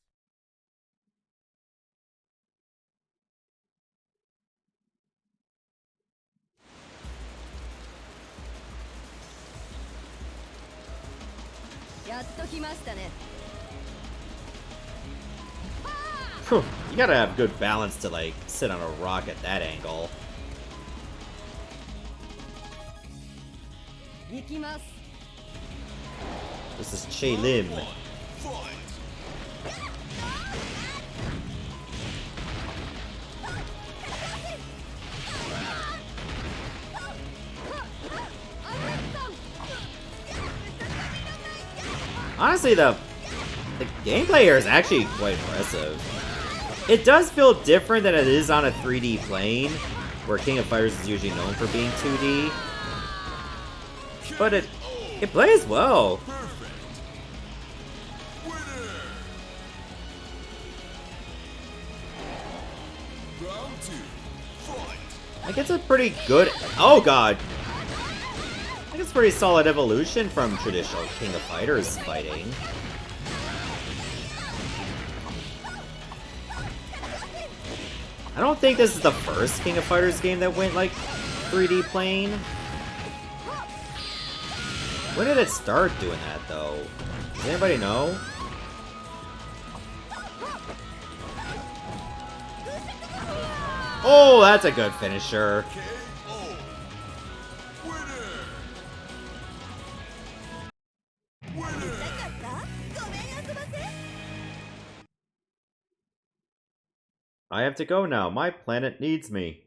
Speaker 6: やっと来ましたね。
Speaker 1: Phew, you gotta have good balance to, like, sit on a rock at that angle.
Speaker 6: 行きます。
Speaker 1: This is Che Lim.
Speaker 2: Fight!
Speaker 1: Honestly, the gameplay here is actually quite impressive. It does feel different than it is on a 3D plane, where King of Fighters is usually known for being 2D. But it plays well.
Speaker 2: Perfect! Winner! Round 2, fight!
Speaker 1: Like, it's a pretty good... Oh, God. I think it's a pretty solid evolution from traditional King of Fighters fighting. I don't think this is the first King of Fighters game that went, like, 3D plane. When did it start doing that, though? Does anybody know? Oh, that's a good finisher.
Speaker 2: KO! Winner! Winner!
Speaker 6: なかった？ごめんあそばせ。
Speaker 1: I have to go now. My planet needs me.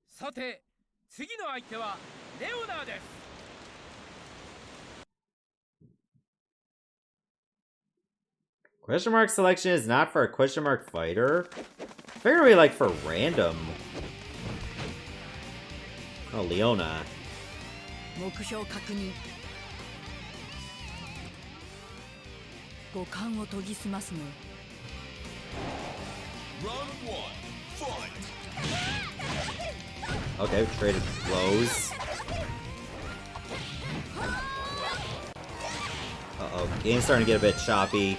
Speaker 5: さて次の相手はレオナです。
Speaker 1: Question mark selection is not for a question mark fighter? Apparently, like, for random. Oh, Leona.
Speaker 6: 目標確認。五感を研ぎ澄ますの。
Speaker 2: Round 1, fight!
Speaker 1: Okay, traded blows. Uh-oh, game's starting to get a bit choppy.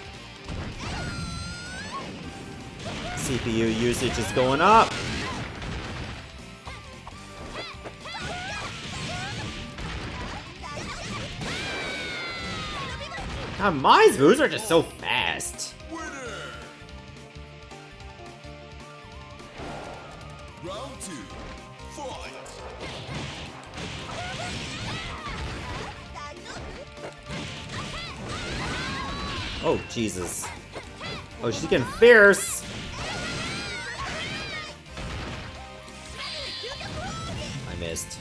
Speaker 1: CPU usage is going up. God, Mai's moves are just so fast.
Speaker 2: Winner! Round 2. Fight!
Speaker 1: Oh, Jesus. Oh, she's getting fierce. I missed.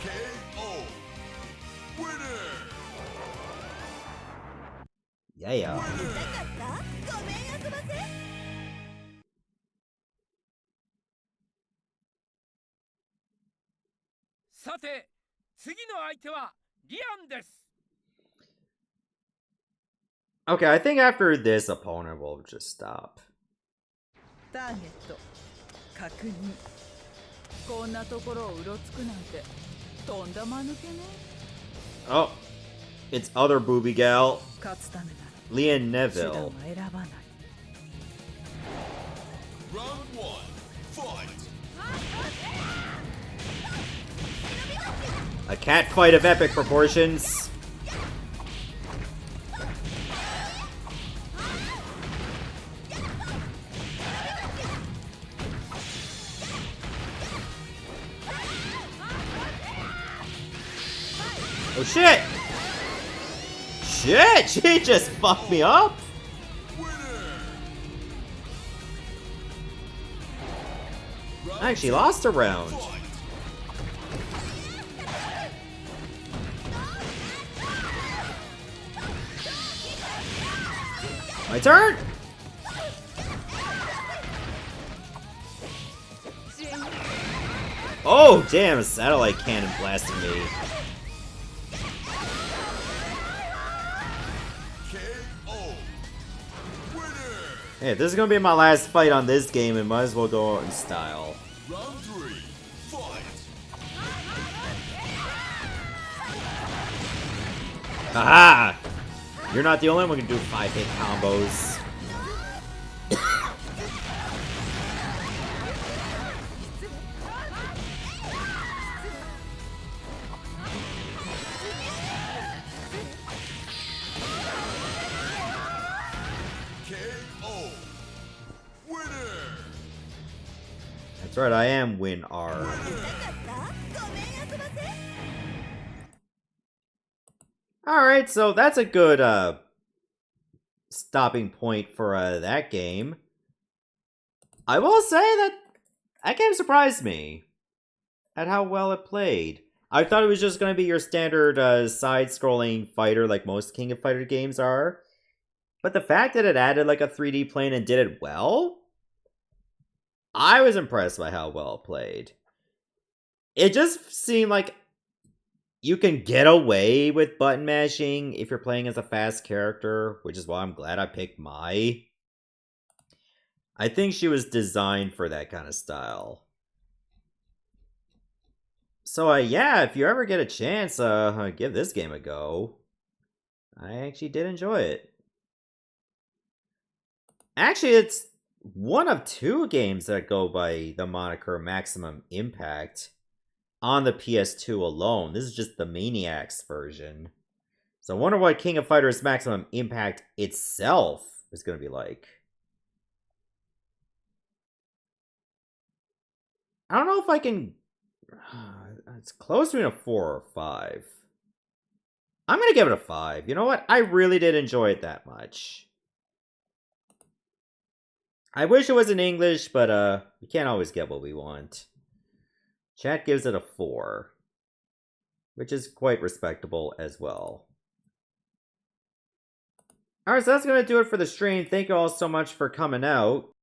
Speaker 2: KO! Winner!
Speaker 1: Yeah.
Speaker 5: さて、次の相手はリアンです。
Speaker 1: Okay, I think after this opponent we'll just stop.
Speaker 6: ターゲット確認。こんなところをうろつくなんてとんだ間抜けね。
Speaker 1: Oh, it's other booby gal,
Speaker 6: 勝つためなら
Speaker 1: Leon
Speaker 6: 手段
Speaker 1: Neville.
Speaker 6: は選ばない。
Speaker 2: Round 1. Fight!
Speaker 1: A cat fight of epic proportions. Oh shit! Shit! She just fucked me up! I actually lost a round. My turn! Oh, damn, a satellite cannon blasted me.
Speaker 2: KO! Winner!
Speaker 1: Hey, if this is gonna be my last fight on this game, it might as well go out in style.
Speaker 2: Round 3. Fight!
Speaker 1: Haha! You're not the only one who can do 5-hit combos.
Speaker 2: KO! Winner!
Speaker 1: That's right, I am Win R. Alright, so that's a good stopping point for that game. I will say that that game surprised me at how well it played. I thought it was just going to be your standard side-scrolling fighter like most King of Fighter games are. But the fact that it added like a 3D plane and did it well, I was impressed by how well it played. It just seemed like you can get away with button mashing if you're playing as a fast character, which is why I'm glad I picked Mai. I think she was designed for that kind of style. So yeah, if you ever get a chance, give this game a go. I actually did enjoy it. Actually, it's one of 2 games that go by the moniker Maximum Impact on the PS2 alone. This is just the Maniax version. So I wonder what King of Fighters Maximum Impact itself is going to be like. I don't know if I can... It's close between a 4 or 5. I'm going to give it a 5. You know what? I really did enjoy it that much. I wish it was in English, but we can't always get what we want. Chat gives it a 4, which is quite respectable as well. Alright, so that's going to do it for the stream. Thank you all so much for coming out.